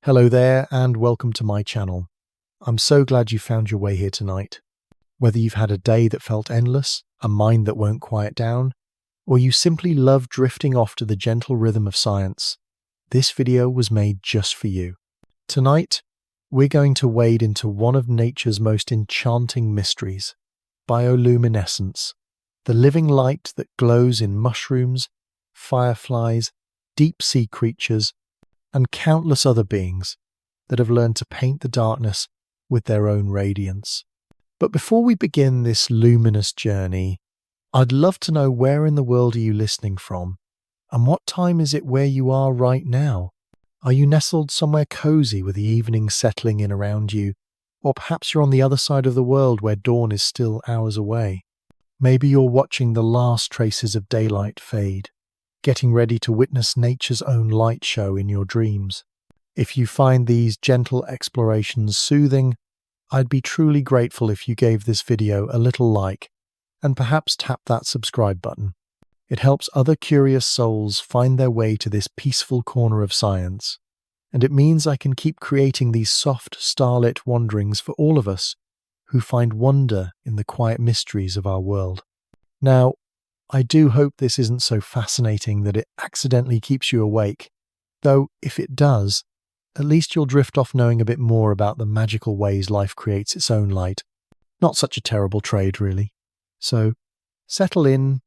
Hello there and welcome to my channel. I'm so glad you found your way here tonight. Whether you've had a day that felt endless, a mind that won't quiet down, or you simply love drifting off to the gentle rhythm of science, this video was made just for you. Tonight, we're going to wade into one of nature's most enchanting mysteries, bioluminescence, the living light that glows in mushrooms, fireflies, deep-sea creatures, and countless other beings that have learned to paint the darkness with their own radiance. But before we begin this luminous journey, I'd love to know, where in the world are you listening from? And what time is it where you are right now? Are you nestled somewhere cozy with the evening settling in around you? Or perhaps you're on the other side of the world where dawn is still hours away. Maybe you're watching the last traces of daylight fade, getting ready to witness nature's own light show in your dreams. If you find these gentle explorations soothing, I'd be truly grateful if you gave this video a little like and perhaps tap that subscribe button. It helps other curious souls find their way to this peaceful corner of science, and it means I can keep creating these soft, starlit wanderings for all of us who find wonder in the quiet mysteries of our world. Now, I do hope this isn't so fascinating that it accidentally keeps you awake, though if it does, at least you'll drift off knowing a bit more about the magical ways life creates its own light. Not such a terrible trade, really. So, settle in,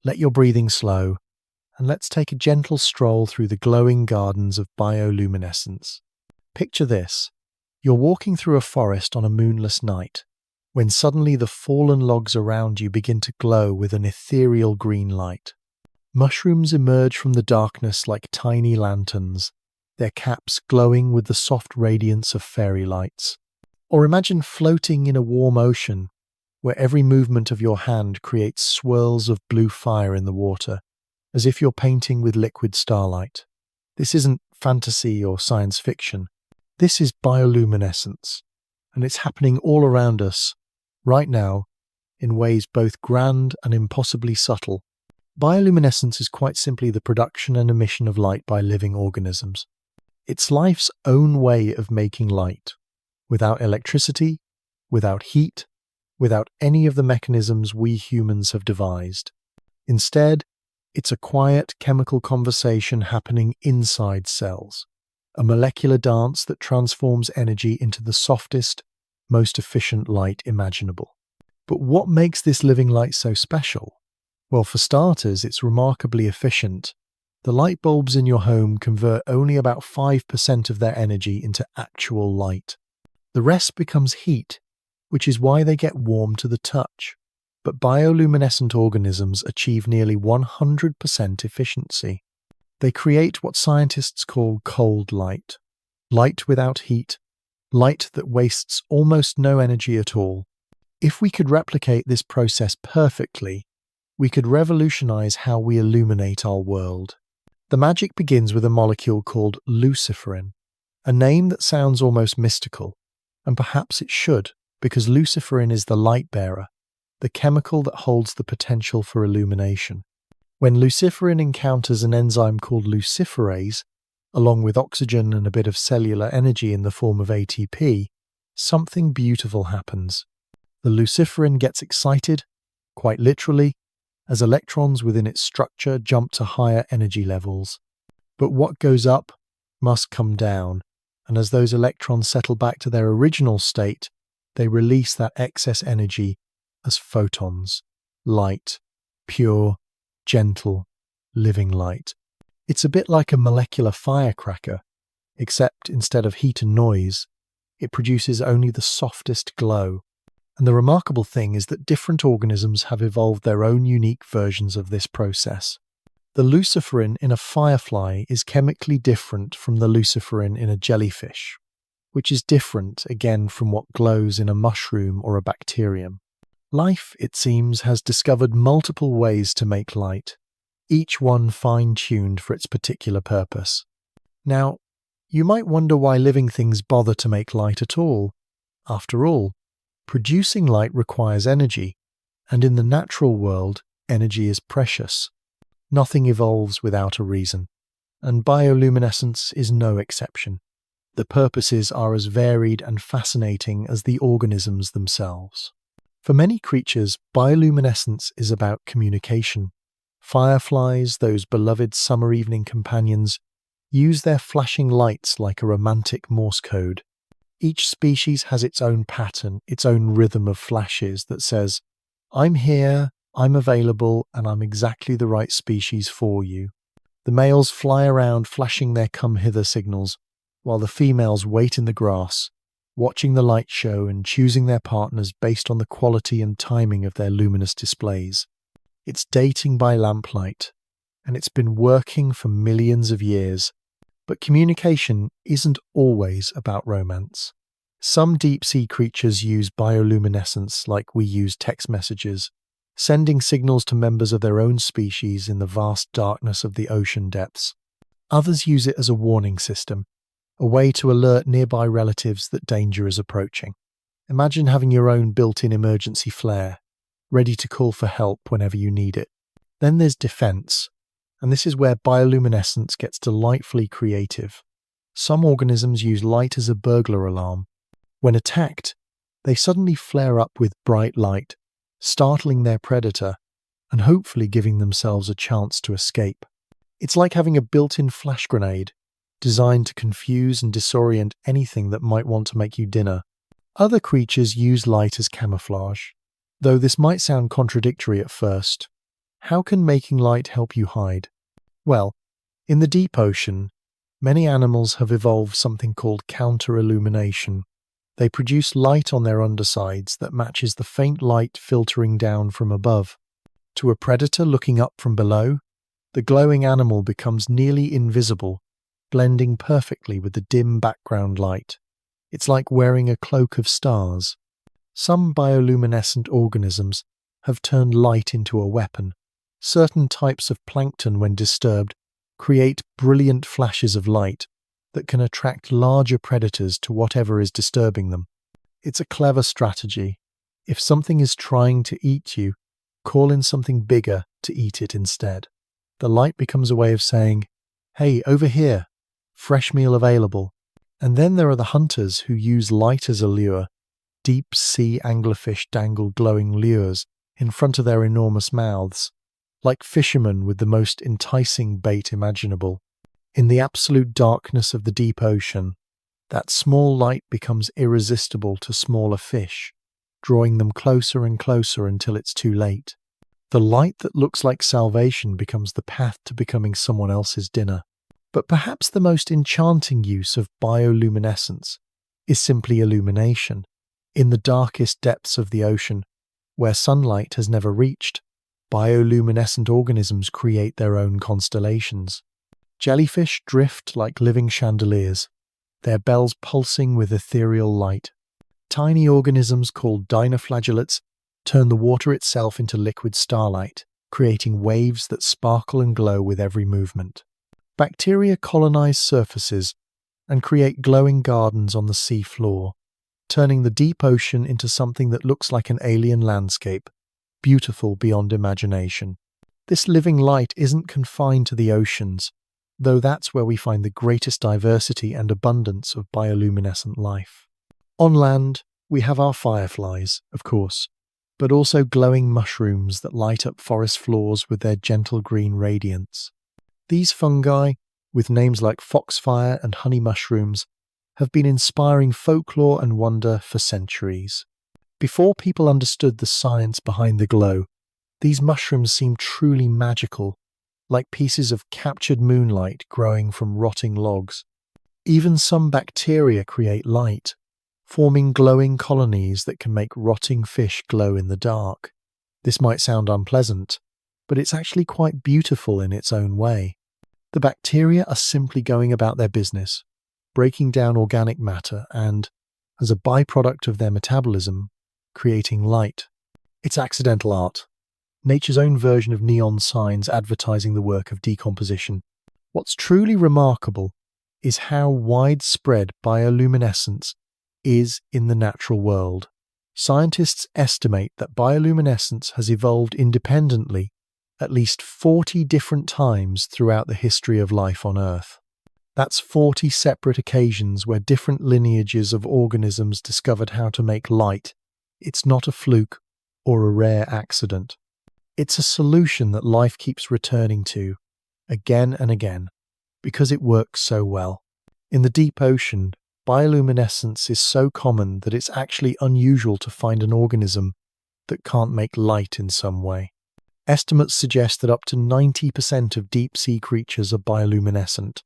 let your breathing slow, and let's take a gentle stroll through the glowing gardens of bioluminescence. Picture this: you're walking through a forest on a moonless night, when suddenly the fallen logs around you begin to glow with an ethereal green light. Mushrooms emerge from the darkness like tiny lanterns, their caps glowing with the soft radiance of fairy lights. Or imagine floating in a warm ocean, where every movement of your hand creates swirls of blue fire in the water, as if you're painting with liquid starlight. This isn't fantasy or science fiction. This is bioluminescence, and it's happening all around us, right now, in ways both grand and impossibly subtle. Bioluminescence is quite simply the production and emission of light by living organisms. It's life's own way of making light, without electricity, without heat, without any of the mechanisms we humans have devised. Instead, it's a quiet chemical conversation happening inside cells, a molecular dance that transforms energy into the softest, most efficient light imaginable. But what makes this living light so special? Well, for starters, it's remarkably efficient. The light bulbs in your home convert only about 5% of their energy into actual light. The rest becomes heat, which is why they get warm to the touch. But bioluminescent organisms achieve nearly 100% efficiency. They create what scientists call cold light, light without heat, light that wastes almost no energy at all. If we could replicate this process perfectly, we could revolutionize how we illuminate our world. The magic begins with a molecule called luciferin, a name that sounds almost mystical, and perhaps it should, because luciferin is the light bearer, the chemical that holds the potential for illumination. When luciferin encounters an enzyme called luciferase, along with oxygen and a bit of cellular energy in the form of ATP, something beautiful happens. The luciferin gets excited, quite literally, as electrons within its structure jump to higher energy levels. But what goes up must come down, and as those electrons settle back to their original state, they release that excess energy as photons, light, pure, gentle, living light. It's a bit like a molecular firecracker, except instead of heat and noise, it produces only the softest glow. And the remarkable thing is that different organisms have evolved their own unique versions of this process. The luciferin in a firefly is chemically different from the luciferin in a jellyfish, which is different again from what glows in a mushroom or a bacterium. Life, it seems, has discovered multiple ways to make light, each one fine-tuned for its particular purpose. Now, you might wonder why living things bother to make light at all. After all, producing light requires energy, and in the natural world, energy is precious. Nothing evolves without a reason, and bioluminescence is no exception. The purposes are as varied and fascinating as the organisms themselves. For many creatures, bioluminescence is about communication. Fireflies, those beloved summer evening companions, use their flashing lights like a romantic Morse code. Each species has its own pattern, its own rhythm of flashes that says, "I'm here, I'm available, and I'm exactly the right species for you." The males fly around flashing their come-hither signals, while the females wait in the grass, watching the light show and choosing their partners based on the quality and timing of their luminous displays. It's dating by lamplight, and it's been working for millions of years. But communication isn't always about romance. Some deep-sea creatures use bioluminescence like we use text messages, sending signals to members of their own species in the vast darkness of the ocean depths. Others use it as a warning system, a way to alert nearby relatives that danger is approaching. Imagine having your own built-in emergency flare, ready to call for help whenever you need it. Then there's defense, and this is where bioluminescence gets delightfully creative. Some organisms use light as a burglar-alarm. When attacked, they suddenly flare up with bright light, startling their predator and hopefully giving themselves a chance to escape. It's like having a built-in flash grenade, designed to confuse and disorient anything that might want to make you dinner. Other creatures use light as camouflage. Though this might sound contradictory at first, how can making light help you hide? Well, in the deep ocean, many animals have evolved something called counter-illumination. They produce light on their undersides that matches the faint light filtering down from above. To a predator looking up from below, the glowing animal becomes nearly invisible, blending perfectly with the dim background light. It's like wearing a cloak of stars. Some bioluminescent organisms have turned light into a weapon. Certain types of plankton, when disturbed, create brilliant flashes of light that can attract larger predators to whatever is disturbing them. It's a clever strategy. If something is trying to eat you, call in something bigger to eat it instead. The light becomes a way of saying, "Hey, over here, fresh meal available." And then there are the hunters who use light as a lure. Deep sea anglerfish dangle glowing lures in front of their enormous mouths, like fishermen with the most enticing bait imaginable. In the absolute darkness of the deep ocean, that small light becomes irresistible to smaller fish, drawing them closer and closer until it's too late. The light that looks like salvation becomes the path to becoming someone else's dinner. But perhaps the most enchanting use of bioluminescence is simply illumination. In the darkest depths of the ocean, where sunlight has never reached, bioluminescent organisms create their own constellations. Jellyfish drift like living chandeliers, their bells pulsing with ethereal light. Tiny organisms called dinoflagellates turn the water itself into liquid starlight, creating waves that sparkle and glow with every movement. Bacteria colonize surfaces and create glowing gardens on the sea floor, turning the deep ocean into something that looks like an alien landscape, beautiful beyond imagination. This living light isn't confined to the oceans, though that's where we find the greatest diversity and abundance of bioluminescent life. On land, we have our fireflies, of course, but also glowing mushrooms that light up forest floors with their gentle green radiance. These fungi, with names like foxfire and honey mushrooms, have been inspiring folklore and wonder for centuries. Before people understood the science behind the glow, these mushrooms seemed truly magical, like pieces of captured moonlight growing from rotting logs. Even some bacteria create light, forming glowing colonies that can make rotting fish glow in the dark. This might sound unpleasant, but it's actually quite beautiful in its own way. The bacteria are simply going about their business, breaking down organic matter and, as a byproduct of their metabolism, creating light. It's accidental art, nature's own version of neon signs advertising the work of decomposition. What's truly remarkable is how widespread bioluminescence is in the natural world. Scientists estimate that bioluminescence has evolved independently at least 40 different times throughout the history of life on Earth. That's 40 separate occasions where different lineages of organisms discovered how to make light. It's not a fluke or a rare accident. It's a solution that life keeps returning to, again and again, because it works so well. In the deep ocean, bioluminescence is so common that it's actually unusual to find an organism that can't make light in some way. Estimates suggest that up to 90% of deep-sea creatures are bioluminescent.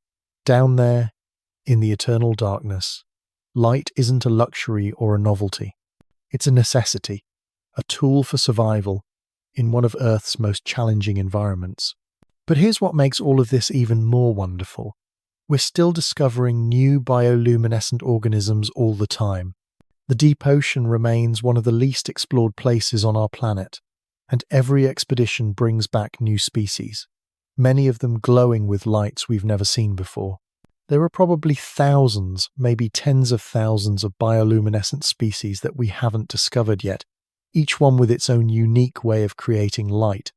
Down there, in the eternal darkness, light isn't a luxury or a novelty. It's a necessity, a tool for survival in one of Earth's most challenging environments. But here's what makes all of this even more wonderful. We're still discovering new bioluminescent organisms all the time. The deep ocean remains one of the least explored places on our planet, and every expedition brings back new species, many of them glowing with lights we've never seen before. There are probably thousands, maybe tens of thousands of bioluminescent species that we haven't discovered yet, each one with its own unique way of creating light,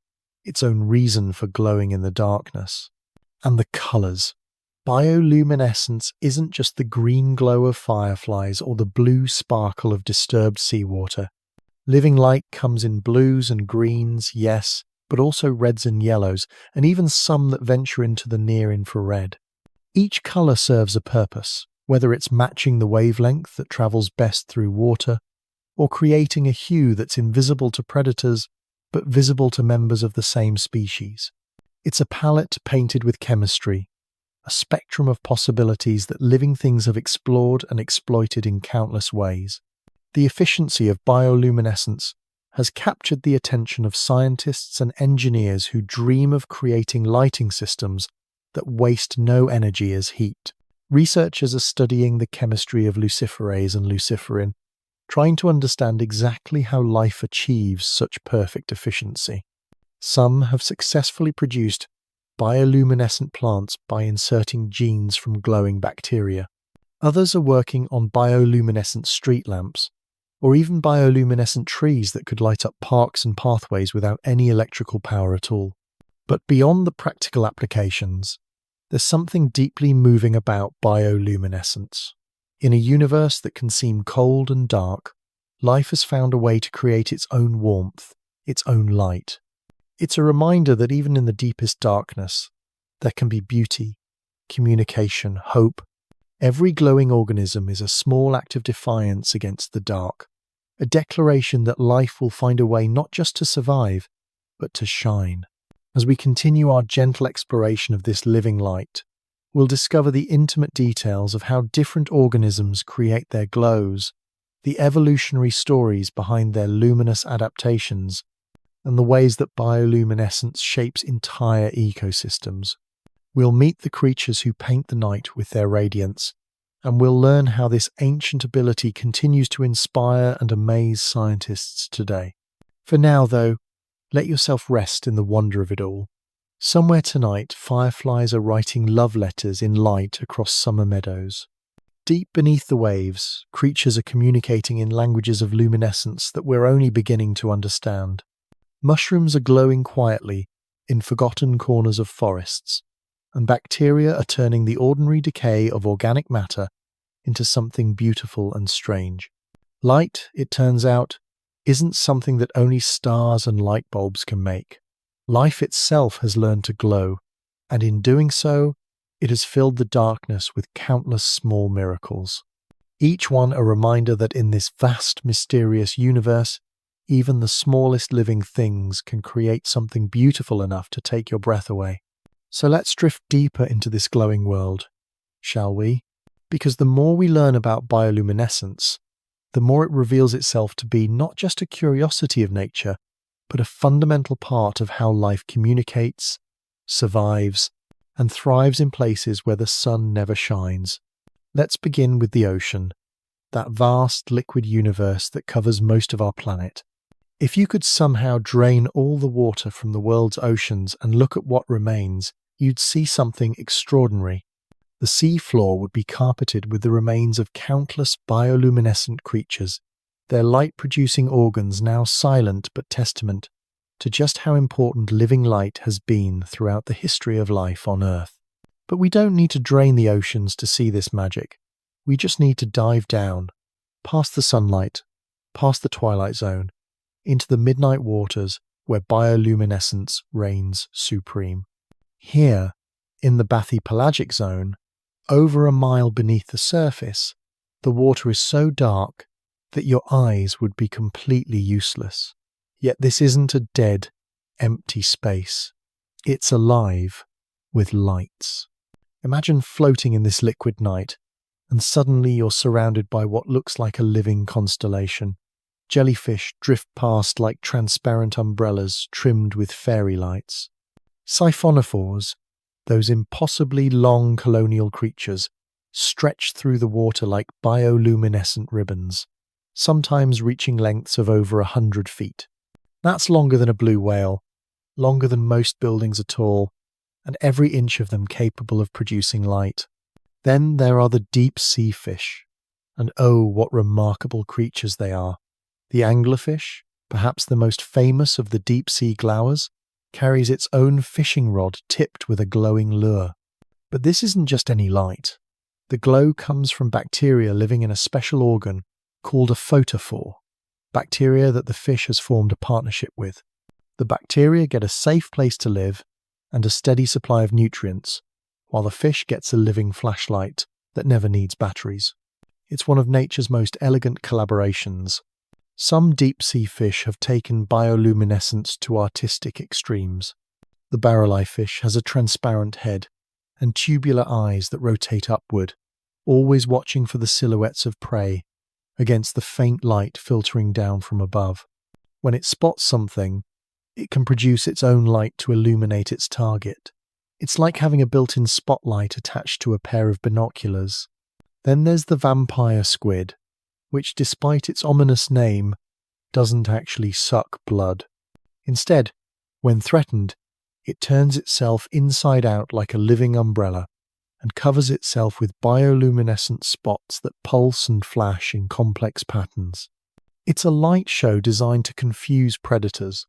its own reason for glowing in the darkness. And the colours. Bioluminescence isn't just the green glow of fireflies or the blue sparkle of disturbed seawater. Living light comes in blues and greens, yes, but also reds and yellows, and even some that venture into the near-infrared. Each colour serves a purpose, whether it's matching the wavelength that travels best through water, or creating a hue that's invisible to predators but visible to members of the same species. It's a palette painted with chemistry, a spectrum of possibilities that living things have explored and exploited in countless ways. The efficiency of bioluminescence has captured the attention of scientists and engineers who dream of creating lighting systems that waste no energy as heat. Researchers are studying the chemistry of luciferase and luciferin, trying to understand exactly how life achieves such perfect efficiency. Some have successfully produced bioluminescent plants by inserting genes from glowing bacteria. Others are working on bioluminescent street lamps, or even bioluminescent trees that could light up parks and pathways without any electrical power at all. But beyond the practical applications, there's something deeply moving about bioluminescence. In a universe that can seem cold and dark, life has found a way to create its own warmth, its own light. It's a reminder that even in the deepest darkness, there can be beauty, communication, hope. Every glowing organism is a small act of defiance against the dark, a declaration that life will find a way not just to survive, but to shine. As we continue our gentle exploration of this living light, we'll discover the intimate details of how different organisms create their glows, the evolutionary stories behind their luminous adaptations, and the ways that bioluminescence shapes entire ecosystems. We'll meet the creatures who paint the night with their radiance, and we'll learn how this ancient ability continues to inspire and amaze scientists today. For now, though, let yourself rest in the wonder of it all. Somewhere tonight, fireflies are writing love letters in light across summer meadows. Deep beneath the waves, creatures are communicating in languages of luminescence that we're only beginning to understand. Mushrooms are glowing quietly in forgotten corners of forests, and bacteria are turning the ordinary decay of organic matter into something beautiful and strange. Light, it turns out, isn't something that only stars and light bulbs can make. Life itself has learned to glow, and in doing so, it has filled the darkness with countless small miracles. Each one a reminder that in this vast, mysterious universe, even the smallest living things can create something beautiful enough to take your breath away. So let's drift deeper into this glowing world, shall we? Because the more we learn about bioluminescence, the more it reveals itself to be not just a curiosity of nature, but a fundamental part of how life communicates, survives, and thrives in places where the sun never shines. Let's begin with the ocean, that vast liquid universe that covers most of our planet. If you could somehow drain all the water from the world's oceans and look at what remains, you'd see something extraordinary. The sea floor would be carpeted with the remains of countless bioluminescent creatures, their light-producing organs now silent but testament to just how important living light has been throughout the history of life on Earth. But we don't need to drain the oceans to see this magic. We just need to dive down, past the sunlight, past the twilight zone, into the midnight waters where bioluminescence reigns supreme. Here, in the bathypelagic zone, over a mile beneath the surface, the water is so dark that your eyes would be completely useless. Yet this isn't a dead, empty space. It's alive with lights. Imagine floating in this liquid night, and suddenly you're surrounded by what looks like a living constellation. Jellyfish drift past like transparent umbrellas trimmed with fairy lights. Siphonophores, those impossibly long colonial creatures, stretch through the water like bioluminescent ribbons, sometimes reaching lengths of over 100 feet. That's longer than a blue whale, longer than most buildings are tall, and every inch of them capable of producing light. Then there are the deep-sea fish, and oh, what remarkable creatures they are. The anglerfish, perhaps the most famous of the deep-sea glowers, carries its own fishing rod tipped with a glowing lure. But this isn't just any light. The glow comes from bacteria living in a special organ called a photophore, bacteria that the fish has formed a partnership with. The bacteria get a safe place to live and a steady supply of nutrients, while the fish gets a living flashlight that never needs batteries. It's one of nature's most elegant collaborations. Some deep-sea fish have taken bioluminescence to artistic extremes. The barrel-eye fish has a transparent head and tubular eyes that rotate upward, always watching for the silhouettes of prey against the faint light filtering down from above. When it spots something, it can produce its own light to illuminate its target. It's like having a built-in spotlight attached to a pair of binoculars. Then there's the vampire squid, which, despite its ominous name, doesn't actually suck blood. Instead, when threatened, it turns itself inside out like a living umbrella and covers itself with bioluminescent spots that pulse and flash in complex patterns. It's a light show designed to confuse predators,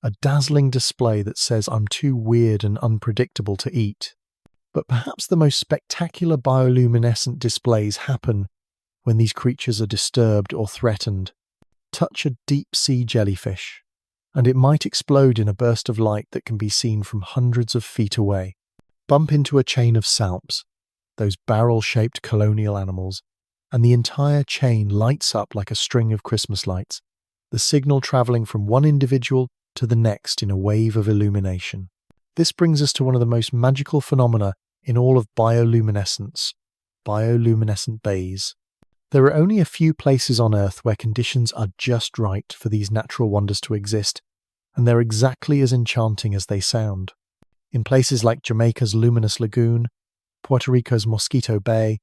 a dazzling display that says I'm too weird and unpredictable to eat. But perhaps the most spectacular bioluminescent displays happen when these creatures are disturbed or threatened. Touch a deep-sea jellyfish, and it might explode in a burst of light that can be seen from hundreds of feet away. Bump into a chain of salps, those barrel-shaped colonial animals, and the entire chain lights up like a string of Christmas lights, the signal travelling from one individual to the next in a wave of illumination. This brings us to one of the most magical phenomena in all of bioluminescence, bioluminescent bays. There are only a few places on Earth where conditions are just right for these natural wonders to exist, and they're exactly as enchanting as they sound. In places like Jamaica's Luminous Lagoon, Puerto Rico's Mosquito Bay,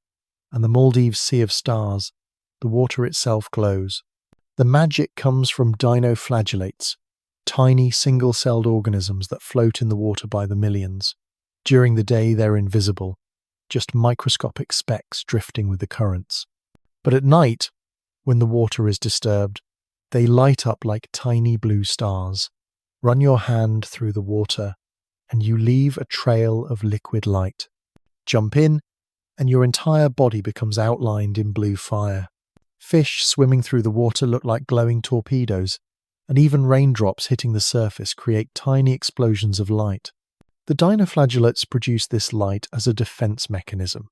and the Maldives Sea of Stars, the water itself glows. The magic comes from dinoflagellates, tiny single-celled organisms that float in the water by the millions. During the day they're invisible, just microscopic specks drifting with the currents. But at night, when the water is disturbed, they light up like tiny blue stars. Run your hand through the water, and you leave a trail of liquid light. Jump in, and your entire body becomes outlined in blue fire. Fish swimming through the water look like glowing torpedoes, and even raindrops hitting the surface create tiny explosions of light. The dinoflagellates produce this light as a defense mechanism.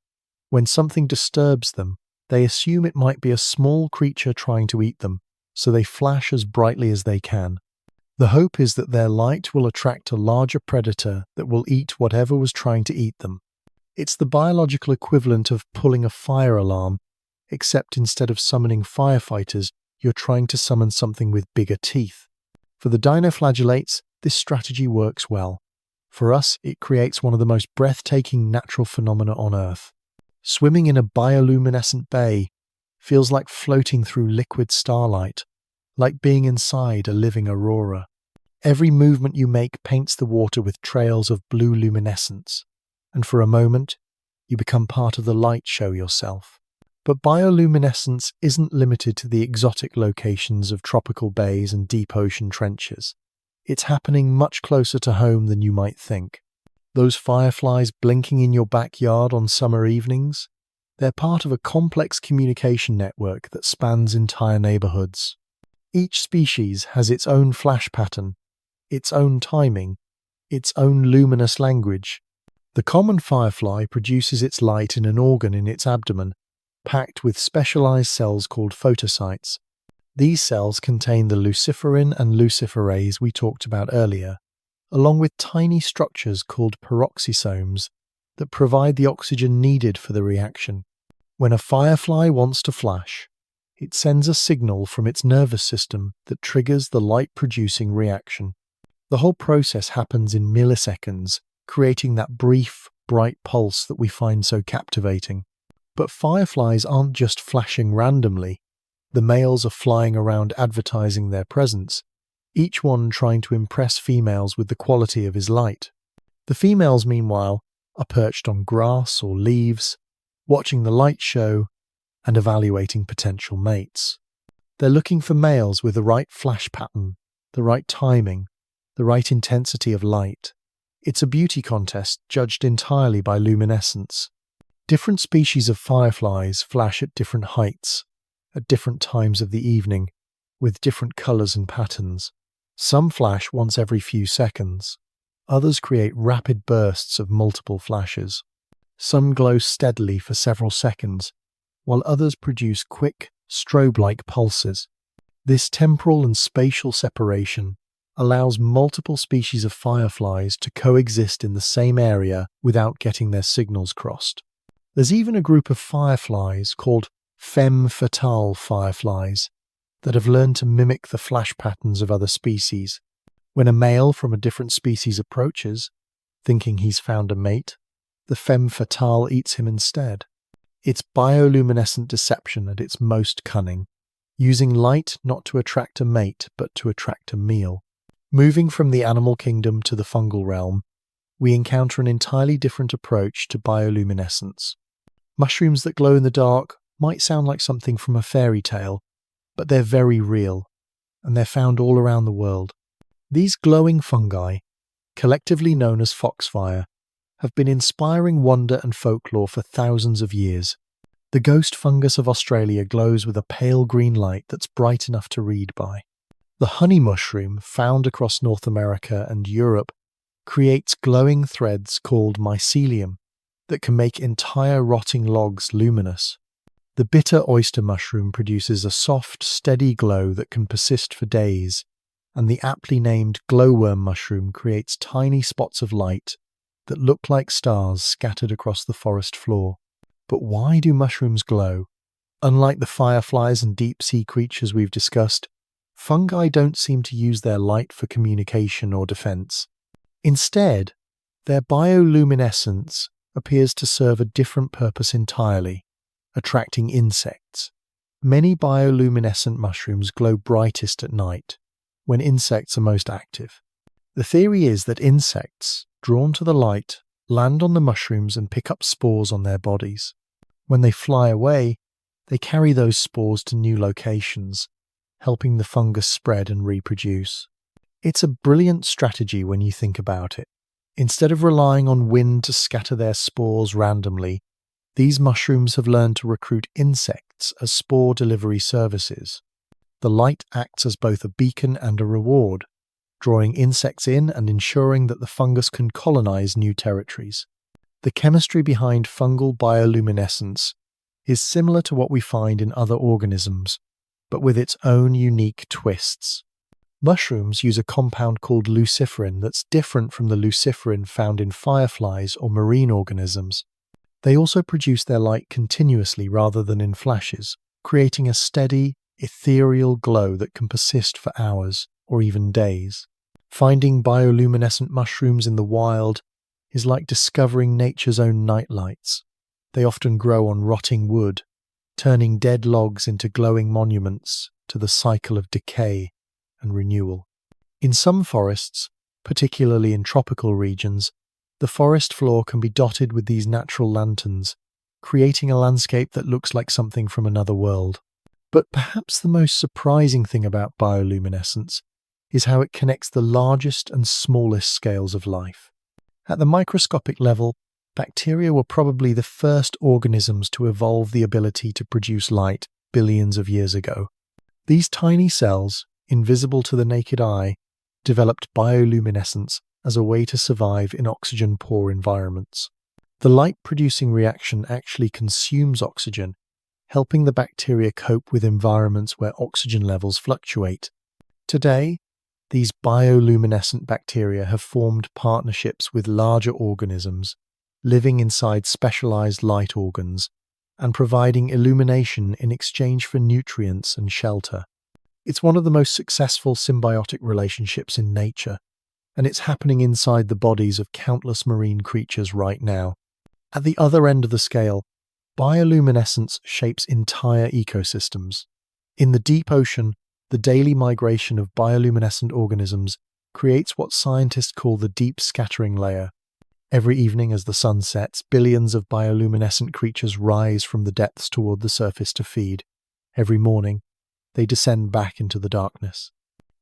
When something disturbs them, they assume it might be a small creature trying to eat them, so they flash as brightly as they can. The hope is that their light will attract a larger predator that will eat whatever was trying to eat them. It's the biological equivalent of pulling a fire alarm, except instead of summoning firefighters, you're trying to summon something with bigger teeth. For the dinoflagellates, this strategy works well. For us, it creates one of the most breathtaking natural phenomena on Earth. Swimming in a bioluminescent bay feels like floating through liquid starlight, like being inside a living aurora. Every movement you make paints the water with trails of blue luminescence, and for a moment, you become part of the light show yourself. But bioluminescence isn't limited to the exotic locations of tropical bays and deep ocean trenches. It's happening much closer to home than you might think. Those fireflies blinking in your backyard on summer evenings? They're part of a complex communication network that spans entire neighborhoods. Each species has its own flash pattern, its own timing, its own luminous language. The common firefly produces its light in an organ in its abdomen, packed with specialized cells called photocytes. These cells contain the luciferin and luciferase we talked about earlier, along with tiny structures called peroxisomes that provide the oxygen needed for the reaction. When a firefly wants to flash, it sends a signal from its nervous system that triggers the light-producing reaction. The whole process happens in milliseconds, creating that brief, bright pulse that we find so captivating. But fireflies aren't just flashing randomly. The males are flying around advertising their presence, each one trying to impress females with the quality of his light. The females, meanwhile, are perched on grass or leaves, watching the light show and evaluating potential mates. They're looking for males with the right flash pattern, the right timing, the right intensity of light. It's a beauty contest judged entirely by luminescence. Different species of fireflies flash at different heights, at different times of the evening, with different colours and patterns. Some flash once every few seconds. Others create rapid bursts of multiple flashes. Some glow steadily for several seconds, while others produce quick, strobe-like pulses. This temporal and spatial separation allows multiple species of fireflies to coexist in the same area without getting their signals crossed. There's even a group of fireflies called femme fatale fireflies that have learned to mimic the flash patterns of other species. When a male from a different species approaches, thinking he's found a mate, the femme fatale eats him instead. It's bioluminescent deception at its most cunning, using light not to attract a mate but to attract a meal. Moving from the animal kingdom to the fungal realm, we encounter an entirely different approach to bioluminescence. Mushrooms that glow in the dark might sound like something from a fairy tale, but they're very real, and they're found all around the world. These glowing fungi, collectively known as foxfire, have been inspiring wonder and folklore for thousands of years. The ghost fungus of Australia glows with a pale green light that's bright enough to read by. The honey mushroom, found across North America and Europe, creates glowing threads called mycelium that can make entire rotting logs luminous. The bitter oyster mushroom produces a soft, steady glow that can persist for days, and the aptly named glowworm mushroom creates tiny spots of light that look like stars scattered across the forest floor. But why do mushrooms glow? Unlike the fireflies and deep-sea creatures we've discussed, fungi don't seem to use their light for communication or defense. Instead, their bioluminescence appears to serve a different purpose entirely, attracting insects. Many bioluminescent mushrooms glow brightest at night, when insects are most active. The theory is that insects, drawn to the light, land on the mushrooms and pick up spores on their bodies. When they fly away, they carry those spores to new locations, helping the fungus spread and reproduce. It's a brilliant strategy when you think about it. Instead of relying on wind to scatter their spores randomly, these mushrooms have learned to recruit insects as spore delivery services. The light acts as both a beacon and a reward, drawing insects in and ensuring that the fungus can colonize new territories. The chemistry behind fungal bioluminescence is similar to what we find in other organisms, but with its own unique twists. Mushrooms use a compound called luciferin that's different from the luciferin found in fireflies or marine organisms. They also produce their light continuously rather than in flashes, creating a steady, ethereal glow that can persist for hours or even days. Finding bioluminescent mushrooms in the wild is like discovering nature's own nightlights. They often grow on rotting wood, turning dead logs into glowing monuments to the cycle of decay and renewal. In some forests, particularly in tropical regions, the forest floor can be dotted with these natural lanterns, creating a landscape that looks like something from another world. But perhaps the most surprising thing about bioluminescence is how it connects the largest and smallest scales of life. At the microscopic level, bacteria were probably the first organisms to evolve the ability to produce light billions of years ago. These tiny cells, invisible to the naked eye, developed bioluminescence as a way to survive in oxygen-poor environments. The light-producing reaction actually consumes oxygen, helping the bacteria cope with environments where oxygen levels fluctuate. Today, these bioluminescent bacteria have formed partnerships with larger organisms, living inside specialized light organs and providing illumination in exchange for nutrients and shelter. It's one of the most successful symbiotic relationships in nature, and it's happening inside the bodies of countless marine creatures right now. At the other end of the scale, bioluminescence shapes entire ecosystems. In the deep ocean, the daily migration of bioluminescent organisms creates what scientists call the deep scattering layer. Every evening as the sun sets, billions of bioluminescent creatures rise from the depths toward the surface to feed. Every morning, they descend back into the darkness.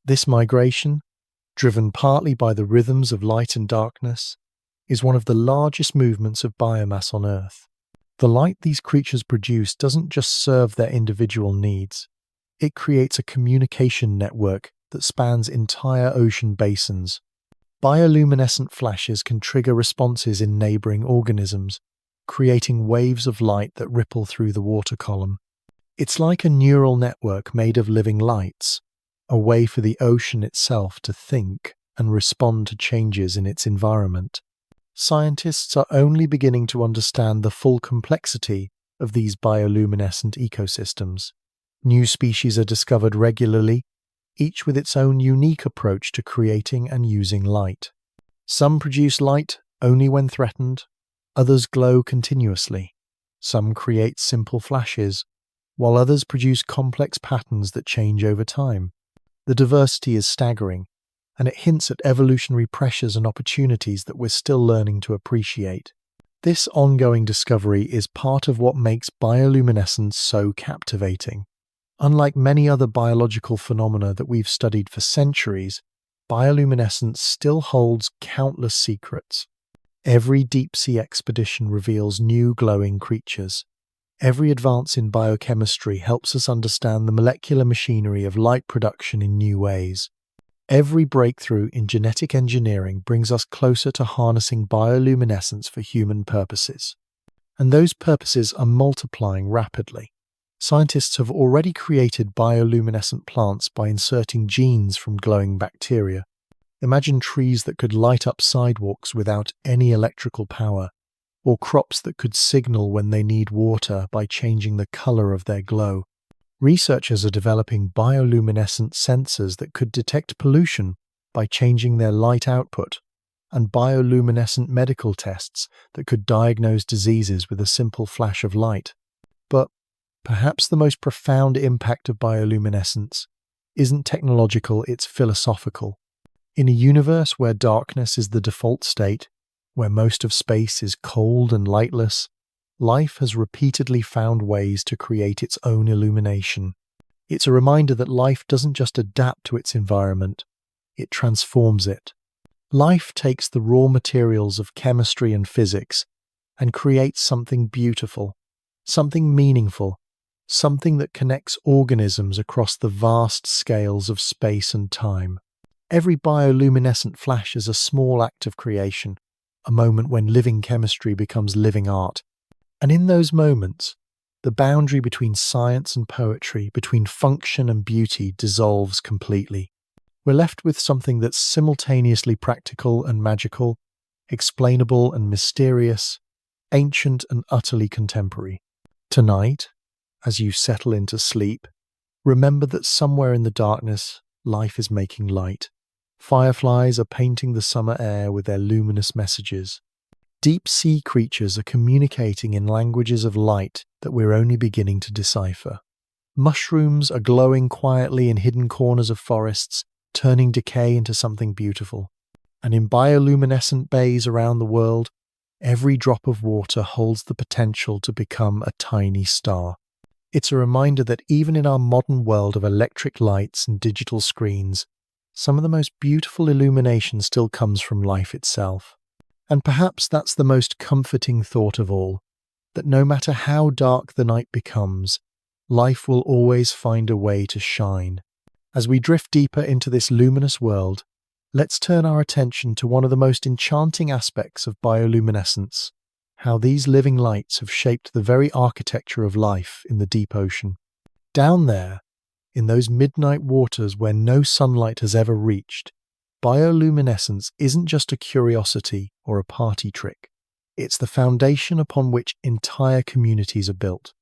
This migration, driven partly by the rhythms of light and darkness, is one of the largest movements of biomass on Earth. The light these creatures produce doesn't just serve their individual needs. It creates a communication network that spans entire ocean basins. Bioluminescent flashes can trigger responses in neighboring organisms, creating waves of light that ripple through the water column. It's like a neural network made of living lights, a way for the ocean itself to think and respond to changes in its environment. Scientists are only beginning to understand the full complexity of these bioluminescent ecosystems. New species are discovered regularly, each with its own unique approach to creating and using light. Some produce light only when threatened, others glow continuously. Some create simple flashes, while others produce complex patterns that change over time. The diversity is staggering, and it hints at evolutionary pressures and opportunities that we're still learning to appreciate. This ongoing discovery is part of what makes bioluminescence so captivating. Unlike many other biological phenomena that we've studied for centuries, bioluminescence still holds countless secrets. Every deep-sea expedition reveals new glowing creatures. Every advance in biochemistry helps us understand the molecular machinery of light production in new ways. Every breakthrough in genetic engineering brings us closer to harnessing bioluminescence for human purposes. And those purposes are multiplying rapidly. Scientists have already created bioluminescent plants by inserting genes from glowing bacteria. Imagine trees that could light up sidewalks without any electrical power, or crops that could signal when they need water by changing the color of their glow. Researchers are developing bioluminescent sensors that could detect pollution by changing their light output, and bioluminescent medical tests that could diagnose diseases with a simple flash of light. But perhaps the most profound impact of bioluminescence isn't technological, it's philosophical. In a universe where darkness is the default state, where most of space is cold and lightless, life has repeatedly found ways to create its own illumination. It's a reminder that life doesn't just adapt to its environment, it transforms it. Life takes the raw materials of chemistry and physics and creates something beautiful, something meaningful, something that connects organisms across the vast scales of space and time. Every bioluminescent flash is a small act of creation, a moment when living chemistry becomes living art. And in those moments, the boundary between science and poetry, between function and beauty, dissolves completely. We're left with something that's simultaneously practical and magical, explainable and mysterious, ancient and utterly contemporary. Tonight, as you settle into sleep, remember that somewhere in the darkness, life is making light. Fireflies are painting the summer air with their luminous messages. Deep-sea creatures are communicating in languages of light that we're only beginning to decipher. Mushrooms are glowing quietly in hidden corners of forests, turning decay into something beautiful. And in bioluminescent bays around the world, every drop of water holds the potential to become a tiny star. It's a reminder that even in our modern world of electric lights and digital screens, some of the most beautiful illumination still comes from life itself. And perhaps that's the most comforting thought of all, that no matter how dark the night becomes, life will always find a way to shine. As we drift deeper into this luminous world, let's turn our attention to one of the most enchanting aspects of bioluminescence, how these living lights have shaped the very architecture of life in the deep ocean. Down there, in those midnight waters where no sunlight has ever reached, bioluminescence isn't just a curiosity or a party trick. It's the foundation upon which entire communities are built.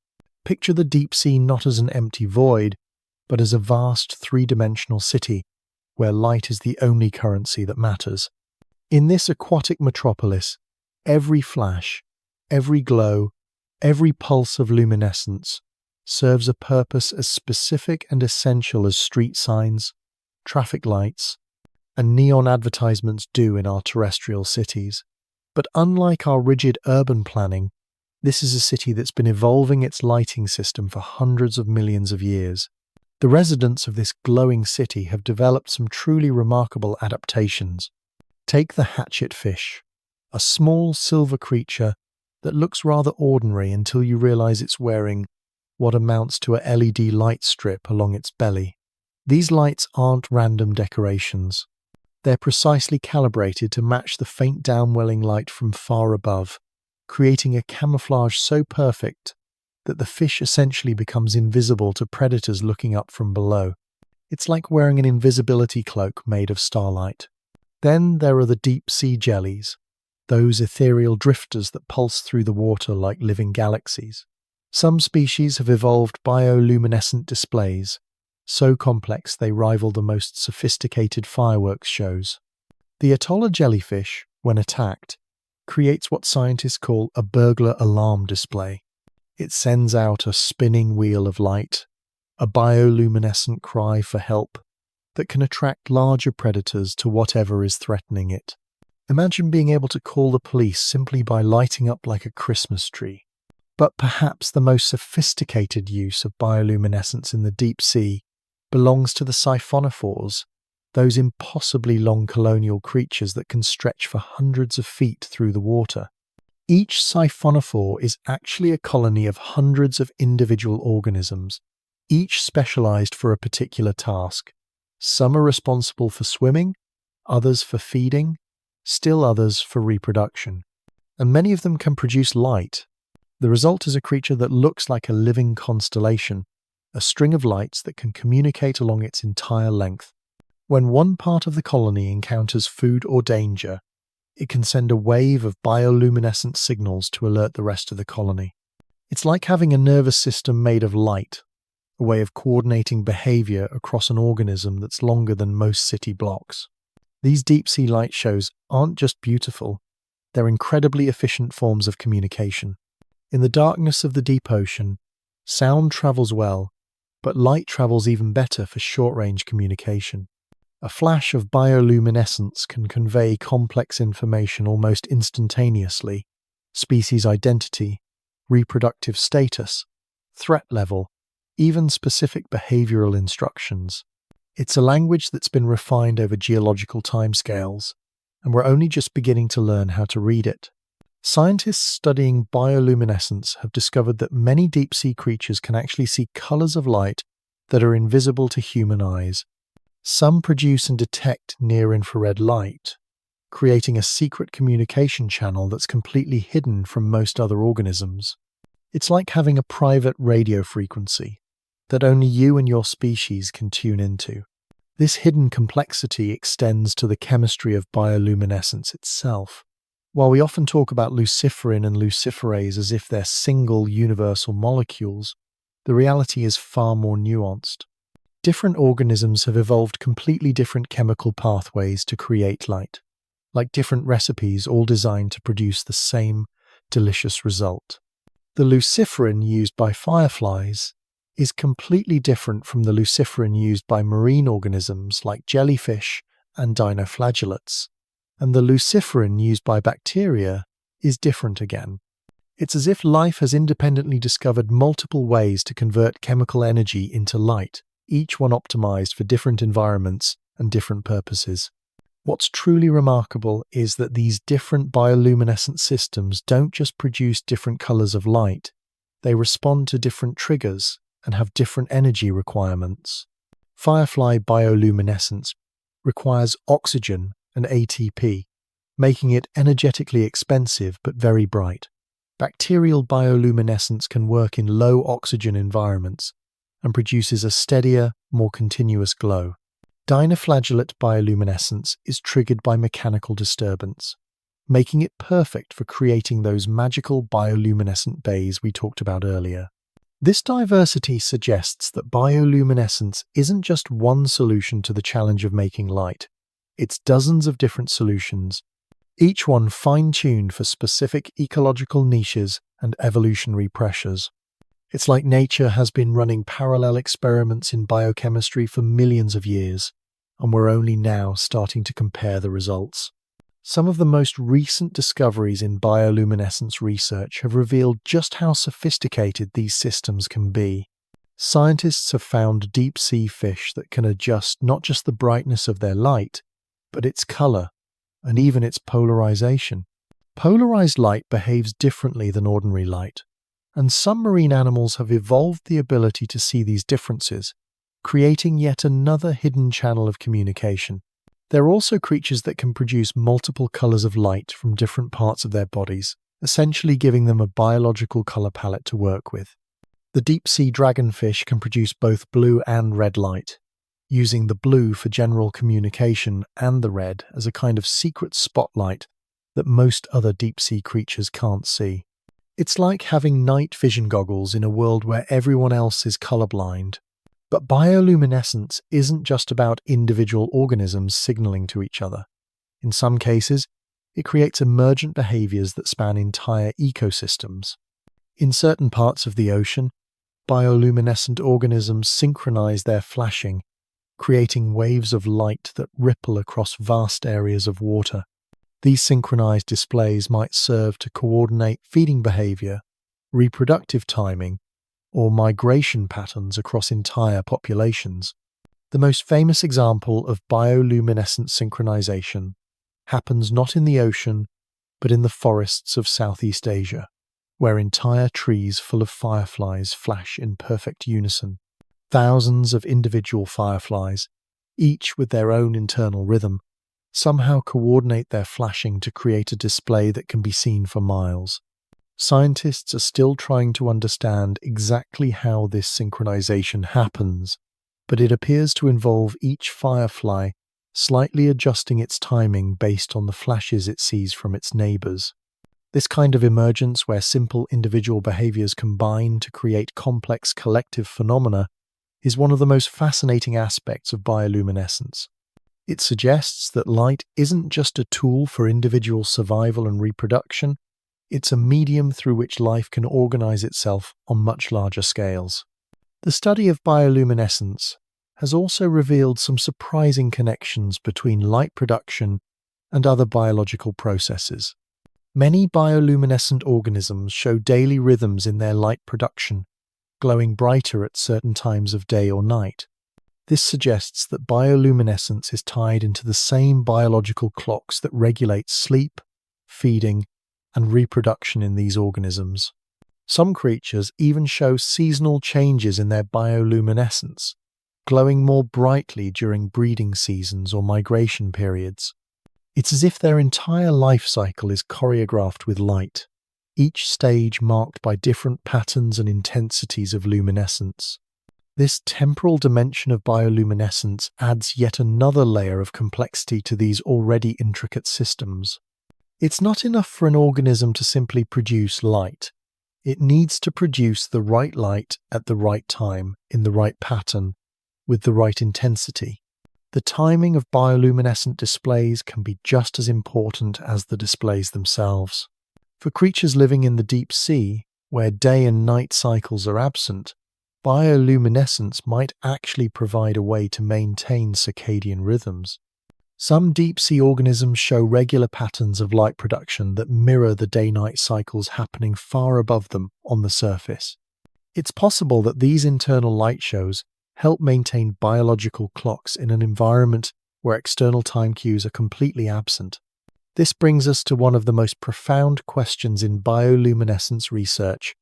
Picture the deep sea not as an empty void, but as a vast three-dimensional city where light is the only currency that matters. In this aquatic metropolis, every flash, every glow, every pulse of luminescence serves a purpose as specific and essential as street signs, traffic lights, and neon advertisements do in our terrestrial cities. But unlike our rigid urban planning, this is a city that's been evolving its lighting system for hundreds of millions of years. The residents of this glowing city have developed some truly remarkable adaptations. Take the hatchetfish, a small silver creature that looks rather ordinary until you realize it's wearing what amounts to a LED light strip along its belly. These lights aren't random decorations. They're precisely calibrated to match the faint downwelling light from far above, creating a camouflage so perfect that the fish essentially becomes invisible to predators looking up from below. It's like wearing an invisibility cloak made of starlight. Then there are the deep sea jellies, those ethereal drifters that pulse through the water like living galaxies. Some species have evolved bioluminescent displays, so complex they rival the most sophisticated fireworks shows. The atoll jellyfish, when attacked, creates what scientists call a burglar-alarm display. It sends out a spinning wheel of light, a bioluminescent cry for help that can attract larger predators to whatever is threatening it. Imagine being able to call the police simply by lighting up like a Christmas tree. But perhaps the most sophisticated use of bioluminescence in the deep sea belongs to the siphonophores, those impossibly long colonial creatures that can stretch for hundreds of feet through the water. Each siphonophore is actually a colony of hundreds of individual organisms, each specialized for a particular task. Some are responsible for swimming, others for feeding, still others for reproduction. And many of them can produce light. The result is a creature that looks like a living constellation, a string of lights that can communicate along its entire length. When one part of the colony encounters food or danger, it can send a wave of bioluminescent signals to alert the rest of the colony. It's like having a nervous system made of light, a way of coordinating behavior across an organism that's longer than most city blocks. These deep-sea light shows aren't just beautiful, they're incredibly efficient forms of communication. In the darkness of the deep ocean, sound travels well, but light travels even better for short-range communication. A flash of bioluminescence can convey complex information almost instantaneously: species identity, reproductive status, threat level, even specific behavioral instructions. It's a language that's been refined over geological timescales, and we're only just beginning to learn how to read it. Scientists studying bioluminescence have discovered that many deep-sea creatures can actually see colors of light that are invisible to human eyes. Some produce and detect near-infrared light, creating a secret communication channel that's completely hidden from most other organisms. It's like having a private radio frequency that only you and your species can tune into. This hidden complexity extends to the chemistry of bioluminescence itself. While we often talk about luciferin and luciferase as if they're single universal molecules, the reality is far more nuanced. Different organisms have evolved completely different chemical pathways to create light, like different recipes all designed to produce the same delicious result. The luciferin used by fireflies is completely different from the luciferin used by marine organisms like jellyfish and dinoflagellates, and the luciferin used by bacteria is different again. It's as if life has independently discovered multiple ways to convert chemical energy into light, each one optimized for different environments and different purposes. What's truly remarkable is that these different bioluminescent systems don't just produce different colors of light, they respond to different triggers and have different energy requirements. Firefly bioluminescence requires oxygen and ATP, making it energetically expensive but very bright. Bacterial bioluminescence can work in low oxygen environments and produces a steadier, more continuous glow. Dinoflagellate bioluminescence is triggered by mechanical disturbance, making it perfect for creating those magical bioluminescent bays we talked about earlier. This diversity suggests that bioluminescence isn't just one solution to the challenge of making light. It's dozens of different solutions, each one fine-tuned for specific ecological niches and evolutionary pressures. It's like nature has been running parallel experiments in biochemistry for millions of years, and we're only now starting to compare the results. Some of the most recent discoveries in bioluminescence research have revealed just how sophisticated these systems can be. Scientists have found deep-sea fish that can adjust not just the brightness of their light, but its color, and even its polarization. Polarized light behaves differently than ordinary light, and some marine animals have evolved the ability to see these differences, creating yet another hidden channel of communication. There are also creatures that can produce multiple colors of light from different parts of their bodies, essentially giving them a biological color palette to work with. The deep-sea dragonfish can produce both blue and red light, using the blue for general communication and the red as a kind of secret spotlight that most other deep-sea creatures can't see. It's like having night vision goggles in a world where everyone else is colorblind. But bioluminescence isn't just about individual organisms signaling to each other. In some cases, it creates emergent behaviors that span entire ecosystems. In certain parts of the ocean, bioluminescent organisms synchronize their flashing, creating waves of light that ripple across vast areas of water. These synchronized displays might serve to coordinate feeding behavior, reproductive timing, or migration patterns across entire populations. The most famous example of bioluminescent synchronization happens not in the ocean, but in the forests of Southeast Asia, where entire trees full of fireflies flash in perfect unison. Thousands of individual fireflies, each with their own internal rhythm, somehow coordinate their flashing to create a display that can be seen for miles. Scientists are still trying to understand exactly how this synchronization happens, but it appears to involve each firefly slightly adjusting its timing based on the flashes it sees from its neighbors. This kind of emergence, where simple individual behaviors combine to create complex collective phenomena, is one of the most fascinating aspects of bioluminescence. It suggests that light isn't just a tool for individual survival and reproduction, it's a medium through which life can organize itself on much larger scales. The study of bioluminescence has also revealed some surprising connections between light production and other biological processes. Many bioluminescent organisms show daily rhythms in their light production, glowing brighter at certain times of day or night. This suggests that bioluminescence is tied into the same biological clocks that regulate sleep, feeding, and reproduction in these organisms. Some creatures even show seasonal changes in their bioluminescence, glowing more brightly during breeding seasons or migration periods. It's as if their entire life cycle is choreographed with light, each stage marked by different patterns and intensities of luminescence. This temporal dimension of bioluminescence adds yet another layer of complexity to these already intricate systems. It's not enough for an organism to simply produce light. It needs to produce the right light at the right time, in the right pattern, with the right intensity. The timing of bioluminescent displays can be just as important as the displays themselves. For creatures living in the deep sea, where day and night cycles are absent, bioluminescence might actually provide a way to maintain circadian rhythms. Some deep-sea organisms show regular patterns of light production that mirror the day-night cycles happening far above them on the surface. It's possible that these internal light shows help maintain biological clocks in an environment where external time cues are completely absent. This brings us to one of the most profound questions in bioluminescence research.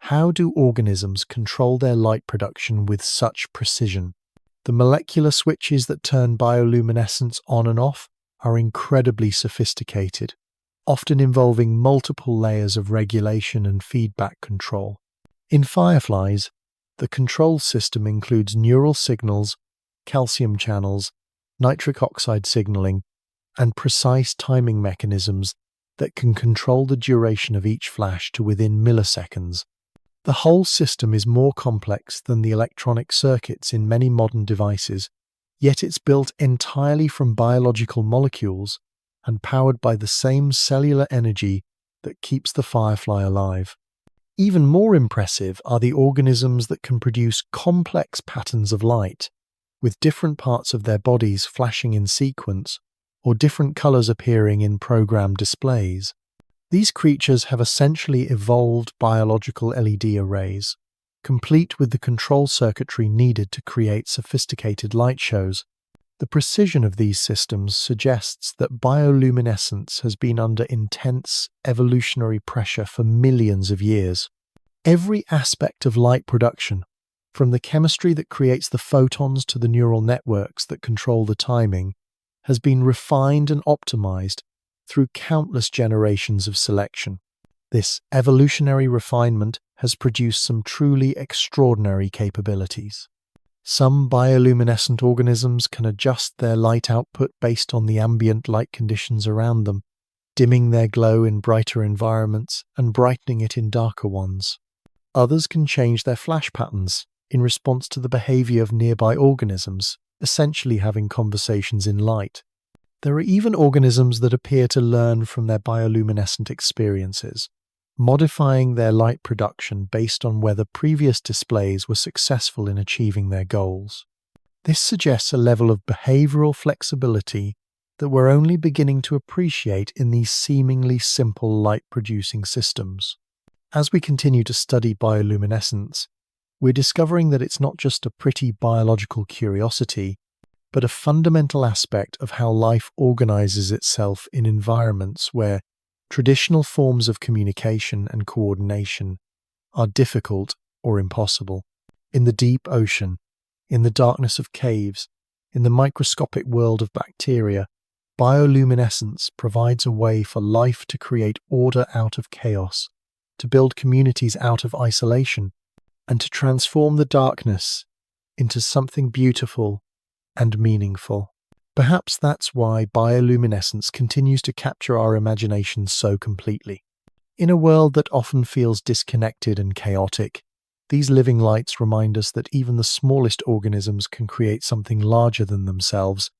How do organisms control their light production with such precision? The molecular switches that turn bioluminescence on and off are incredibly sophisticated, often involving multiple layers of regulation and feedback control. In fireflies, the control system includes neural signals, calcium channels, nitric oxide signaling, and precise timing mechanisms that can control the duration of each flash to within milliseconds. The whole system is more complex than the electronic circuits in many modern devices, yet it's built entirely from biological molecules and powered by the same cellular energy that keeps the firefly alive. Even more impressive are the organisms that can produce complex patterns of light, with different parts of their bodies flashing in sequence or different colors appearing in program displays. These creatures have essentially evolved biological LED arrays, complete with the control circuitry needed to create sophisticated light shows. The precision of these systems suggests that bioluminescence has been under intense evolutionary pressure for millions of years. Every aspect of light production, from the chemistry that creates the photons to the neural networks that control the timing, has been refined and optimized through countless generations of selection. This evolutionary refinement has produced some truly extraordinary capabilities. Some bioluminescent organisms can adjust their light output based on the ambient light conditions around them, dimming their glow in brighter environments and brightening it in darker ones. Others can change their flash patterns in response to the behavior of nearby organisms, essentially having conversations in light. There are even organisms that appear to learn from their bioluminescent experiences, modifying their light production based on whether previous displays were successful in achieving their goals. This suggests a level of behavioral flexibility that we're only beginning to appreciate in these seemingly simple light-producing systems. As we continue to study bioluminescence, we're discovering that it's not just a pretty biological curiosity, but a fundamental aspect of how life organizes itself in environments where traditional forms of communication and coordination are difficult or impossible. In the deep ocean, in the darkness of caves, in the microscopic world of bacteria, bioluminescence provides a way for life to create order out of chaos, to build communities out of isolation, and to transform the darkness into something beautiful and meaningful. Perhaps that's why bioluminescence continues to capture our imaginations so completely. In a world that often feels disconnected and chaotic, these living lights remind us that even the smallest organisms can create something larger than themselves,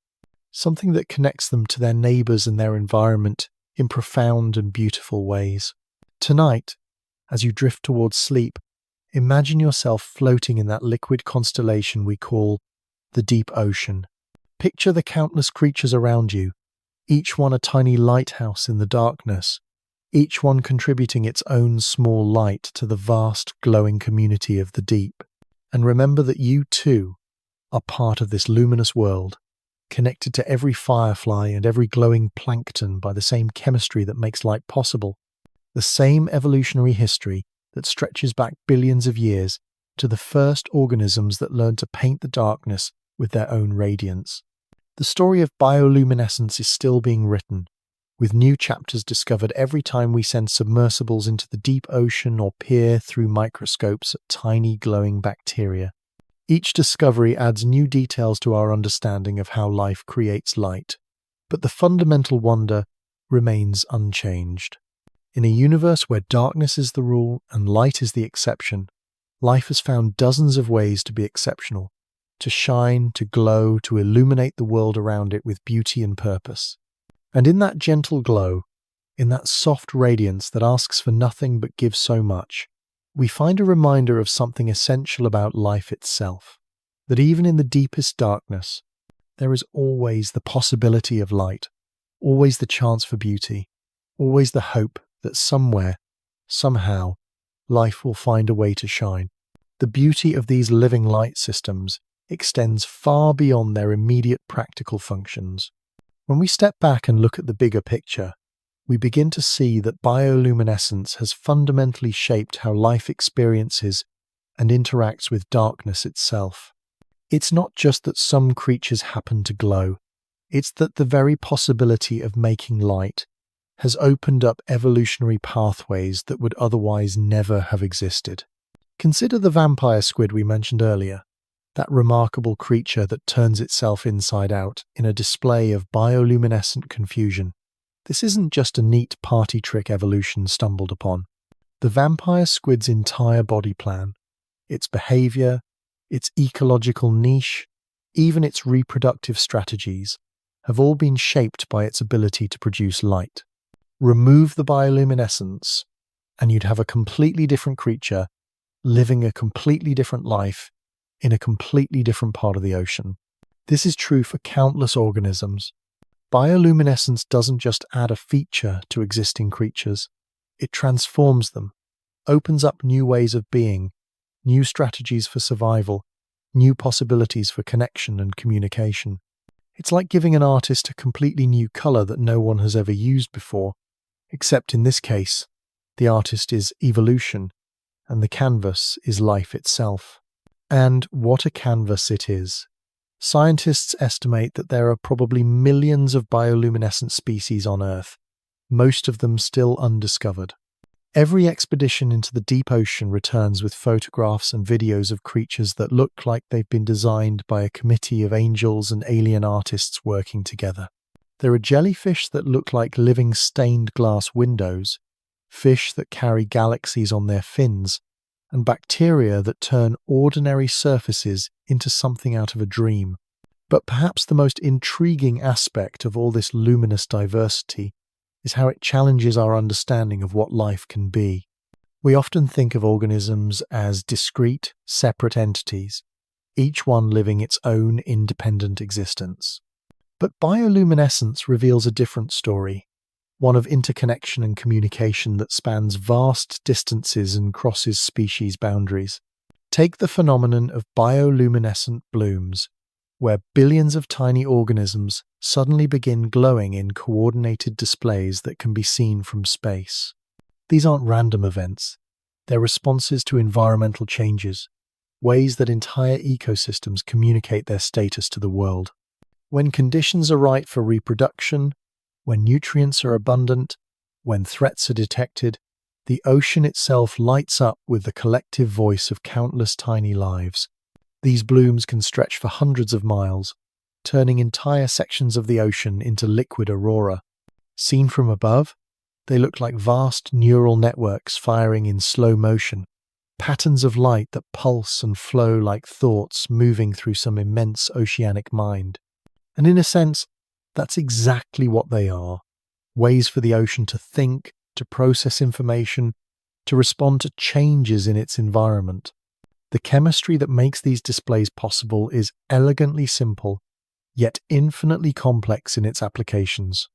something that connects them to their neighbors and their environment in profound and beautiful ways. Tonight, as you drift towards sleep, imagine yourself floating in that liquid constellation we call the deep ocean. Picture the countless creatures around you, each one a tiny lighthouse in the darkness, each one contributing its own small light to the vast glowing community of the deep. And remember that you too are part of this luminous world, connected to every firefly and every glowing plankton by the same chemistry that makes light possible, the same evolutionary history that stretches back billions of years to the first organisms that learned to paint the darkness with their own radiance. The story of bioluminescence is still being written, with new chapters discovered every time we send submersibles into the deep ocean or peer through microscopes at tiny glowing bacteria. Each discovery adds new details to our understanding of how life creates light, but the fundamental wonder remains unchanged. In a universe where darkness is the rule and light is the exception, life has found dozens of ways to be exceptional, to shine, to glow, to illuminate the world around it with beauty and purpose. And in that gentle glow, in that soft radiance that asks for nothing but gives so much, we find a reminder of something essential about life itself, that even in the deepest darkness, there is always the possibility of light, always the chance for beauty, always the hope that somewhere, somehow, life will find a way to shine. The beauty of these living light systems extends far beyond their immediate practical functions. When we step back and look at the bigger picture, we begin to see that bioluminescence has fundamentally shaped how life experiences and interacts with darkness itself. It's not just that some creatures happen to glow, it's that the very possibility of making light has opened up evolutionary pathways that would otherwise never have existed. Consider the vampire squid we mentioned earlier, that remarkable creature that turns itself inside out in a display of bioluminescent confusion. This isn't just a neat party trick evolution stumbled upon. The vampire squid's entire body plan, its behavior, its ecological niche, even its reproductive strategies, have all been shaped by its ability to produce light. Remove the bioluminescence, and you'd have a completely different creature living a completely different life in a completely different part of the ocean. This is true for countless organisms. Bioluminescence doesn't just add a feature to existing creatures, it transforms them, opens up new ways of being, new strategies for survival, new possibilities for connection and communication. It's like giving an artist a completely new color that no one has ever used before, except in this case, the artist is evolution, and the canvas is life itself. And what a canvas it is. Scientists estimate that there are probably millions of bioluminescent species on Earth, most of them still undiscovered. Every expedition into the deep ocean returns with photographs and videos of creatures that look like they've been designed by a committee of angels and alien artists working together. There are jellyfish that look like living stained glass windows, fish that carry galaxies on their fins, and bacteria that turn ordinary surfaces into something out of a dream. But perhaps the most intriguing aspect of all this luminous diversity is how it challenges our understanding of what life can be. We often think of organisms as discrete, separate entities, each one living its own independent existence. But bioluminescence reveals a different story, one of interconnection and communication that spans vast distances and crosses species boundaries. Take the phenomenon of bioluminescent blooms, where billions of tiny organisms suddenly begin glowing in coordinated displays that can be seen from space. These aren't random events. They're responses to environmental changes, ways that entire ecosystems communicate their status to the world. When conditions are right for reproduction, when nutrients are abundant, when threats are detected, the ocean itself lights up with the collective voice of countless tiny lives. These blooms can stretch for hundreds of miles, turning entire sections of the ocean into liquid aurora. Seen from above, they look like vast neural networks firing in slow motion, patterns of light that pulse and flow like thoughts moving through some immense oceanic mind. And in a sense, that's exactly what they are. Ways for the ocean to think, to process information, to respond to changes in its environment. The chemistry that makes these displays possible is elegantly simple, yet infinitely complex in its applications.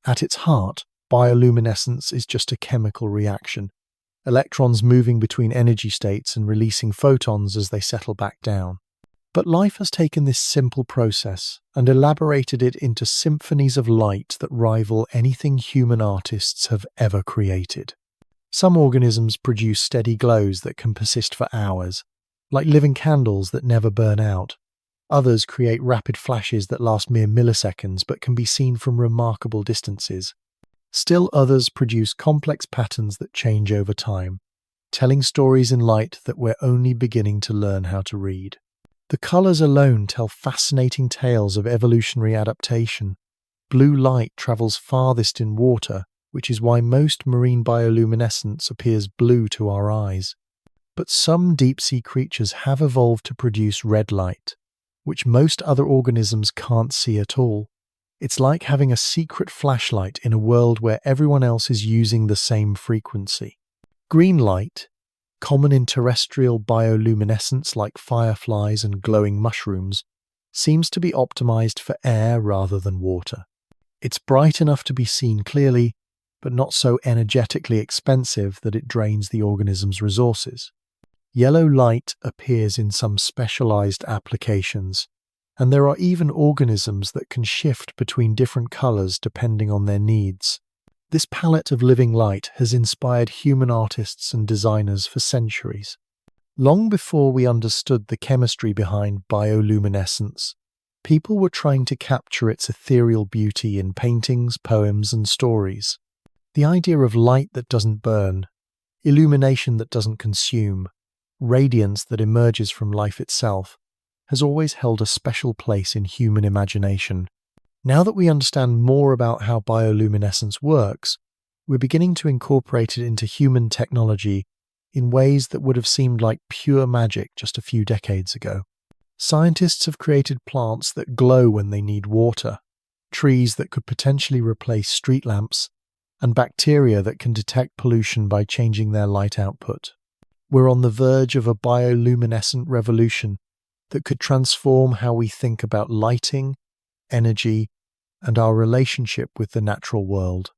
At its heart, bioluminescence is just a chemical reaction, electrons moving between energy states and releasing photons as they settle back down. But life has taken this simple process and elaborated it into symphonies of light that rival anything human artists have ever created. Some organisms produce steady glows that can persist for hours, like living candles that never burn out. Others create rapid flashes that last mere milliseconds but can be seen from remarkable distances. Still others produce complex patterns that change over time, telling stories in light that we're only beginning to learn how to read. The colors alone tell fascinating tales of evolutionary adaptation. Blue light travels farthest in water, which is why most marine bioluminescence appears blue to our eyes. But some deep-sea creatures have evolved to produce red light, which most other organisms can't see at all. It's like having a secret flashlight in a world where everyone else is using the same frequency. Green light, common in terrestrial bioluminescence like fireflies and glowing mushrooms, seems to be optimized for air rather than water. It's bright enough to be seen clearly, but not so energetically expensive that it drains the organism's resources. Yellow light appears in some specialized applications, and there are even organisms that can shift between different colors depending on their needs. This palette of living light has inspired human artists and designers for centuries. Long before we understood the chemistry behind bioluminescence, people were trying to capture its ethereal beauty in paintings, poems, and stories. The idea of light that doesn't burn, illumination that doesn't consume, radiance that emerges from life itself, has always held a special place in human imagination. Now that we understand more about how bioluminescence works, we're beginning to incorporate it into human technology in ways that would have seemed like pure magic just a few decades ago. Scientists have created plants that glow when they need water, trees that could potentially replace street lamps, and bacteria that can detect pollution by changing their light output. We're on the verge of a bioluminescent revolution that could transform how we think about lighting, energy, and our relationship with the natural world.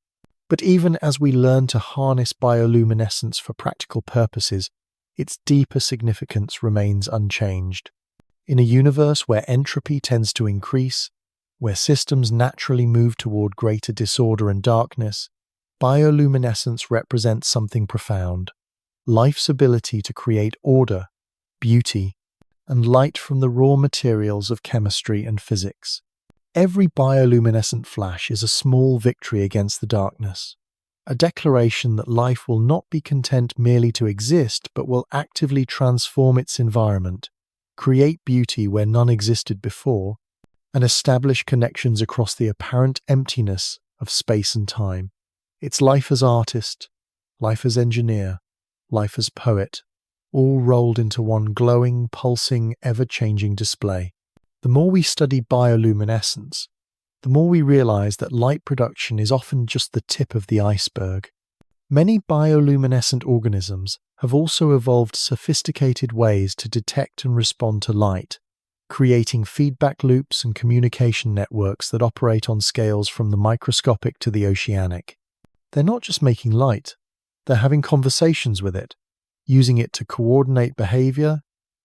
But even as we learn to harness bioluminescence for practical purposes, its deeper significance remains unchanged. In a universe where entropy tends to increase, where systems naturally move toward greater disorder and darkness, bioluminescence represents something profound: life's ability to create order, beauty, and light from the raw materials of chemistry and physics. Every bioluminescent flash is a small victory against the darkness, a declaration that life will not be content merely to exist, but will actively transform its environment, create beauty where none existed before, and establish connections across the apparent emptiness of space and time. It's life as artist, life as engineer, life as poet, all rolled into one glowing, pulsing, ever-changing display. The more we study bioluminescence, the more we realize that light production is often just the tip of the iceberg. Many bioluminescent organisms have also evolved sophisticated ways to detect and respond to light, creating feedback loops and communication networks that operate on scales from the microscopic to the oceanic. They're not just making light, they're having conversations with it, using it to coordinate behavior,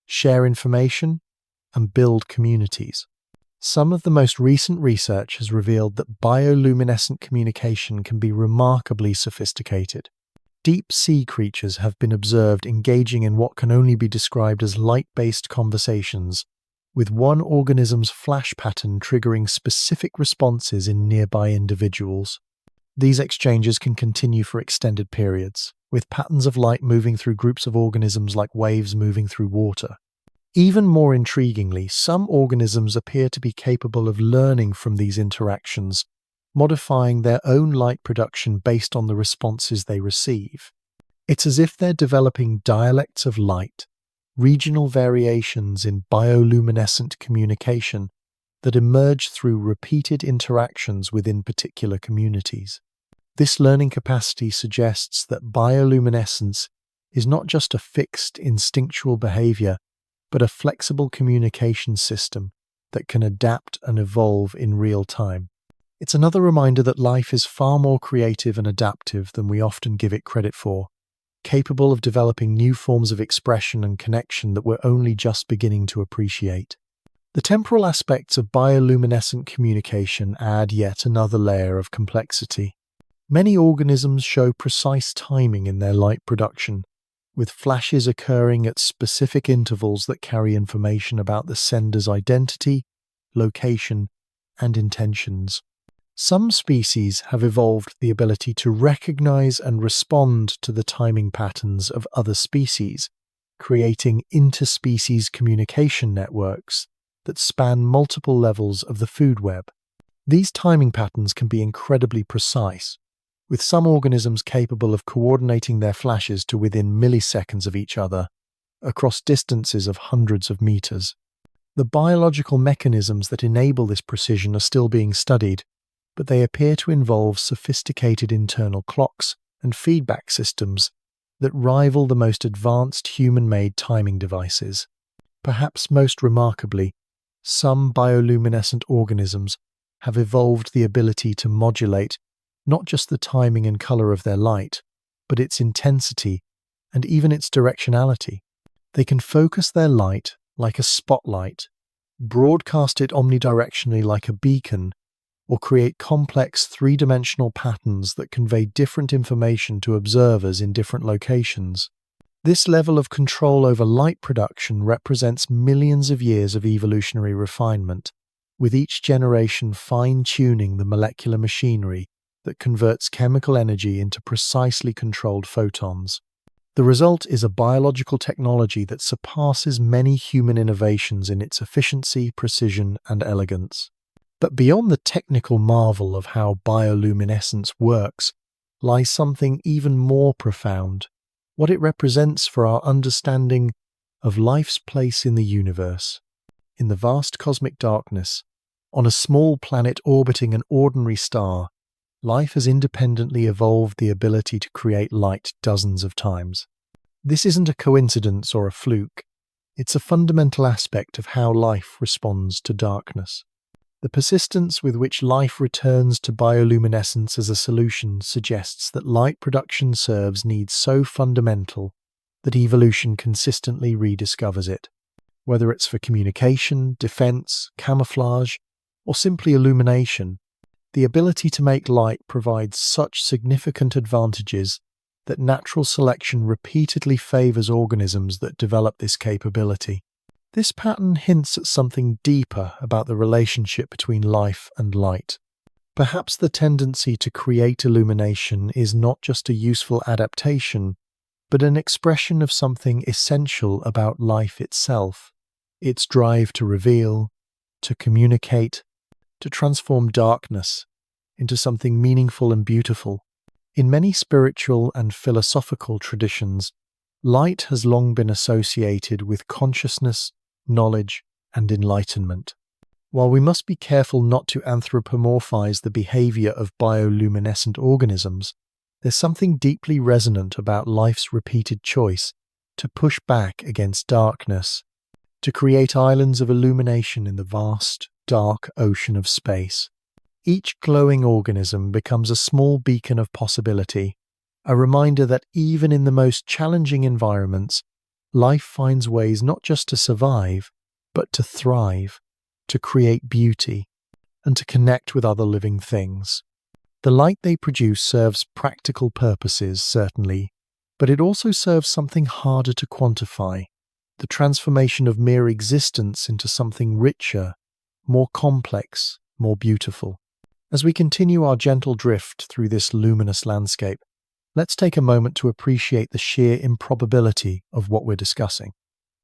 share information, and build communities. Some of the most recent research has revealed that bioluminescent communication can be remarkably sophisticated. Deep sea creatures have been observed engaging in what can only be described as light-based conversations, with one organism's flash pattern triggering specific responses in nearby individuals. These exchanges can continue for extended periods, with patterns of light moving through groups of organisms like waves moving through water. Even more intriguingly, some organisms appear to be capable of learning from these interactions, modifying their own light production based on the responses they receive. It's as if they're developing dialects of light, regional variations in bioluminescent communication that emerge through repeated interactions within particular communities. This learning capacity suggests that bioluminescence is not just a fixed instinctual behavior, but a flexible communication system that can adapt and evolve in real time. It's another reminder that life is far more creative and adaptive than we often give it credit for, capable of developing new forms of expression and connection that we're only just beginning to appreciate. The temporal aspects of bioluminescent communication add yet another layer of complexity. Many organisms show precise timing in their light production, with flashes occurring at specific intervals that carry information about the sender's identity, location, and intentions. Some species have evolved the ability to recognize and respond to the timing patterns of other species, creating interspecies communication networks that span multiple levels of the food web. These timing patterns can be incredibly precise, with some organisms capable of coordinating their flashes to within milliseconds of each other, across distances of hundreds of meters. The biological mechanisms that enable this precision are still being studied, but they appear to involve sophisticated internal clocks and feedback systems that rival the most advanced human-made timing devices. Perhaps most remarkably, some bioluminescent organisms have evolved the ability to modulate not just the timing and color of their light, but its intensity and even its directionality. They can focus their light like a spotlight, broadcast it omnidirectionally like a beacon, or create complex three-dimensional patterns that convey different information to observers in different locations. This level of control over light production represents millions of years of evolutionary refinement, with each generation fine-tuning the molecular machinery that converts chemical energy into precisely controlled photons. The result is a biological technology that surpasses many human innovations in its efficiency, precision, and elegance. But beyond the technical marvel of how bioluminescence works lies something even more profound: what it represents for our understanding of life's place in the universe. In the vast cosmic darkness, on a small planet orbiting an ordinary star, life has independently evolved the ability to create light dozens of times. This isn't a coincidence or a fluke. It's a fundamental aspect of how life responds to darkness. The persistence with which life returns to bioluminescence as a solution suggests that light production serves needs so fundamental that evolution consistently rediscovers it. Whether it's for communication, defense, camouflage, or simply illumination, the ability to make light provides such significant advantages that natural selection repeatedly favors organisms that develop this capability. This pattern hints at something deeper about the relationship between life and light. Perhaps the tendency to create illumination is not just a useful adaptation, but an expression of something essential about life itself: its drive to reveal, to communicate, to transform darkness into something meaningful and beautiful. In many spiritual and philosophical traditions, light has long been associated with consciousness, knowledge, and enlightenment. While we must be careful not to anthropomorphize the behavior of bioluminescent organisms, there's something deeply resonant about life's repeated choice to push back against darkness, to create islands of illumination in the vast, dark ocean of space. Each glowing organism becomes a small beacon of possibility, a reminder that even in the most challenging environments, life finds ways not just to survive, but to thrive, to create beauty, and to connect with other living things. The light they produce serves practical purposes, certainly, but it also serves something harder to quantify: the transformation of mere existence into something richer, more complex, more beautiful. As we continue our gentle drift through this luminous landscape, let's take a moment to appreciate the sheer improbability of what we're discussing.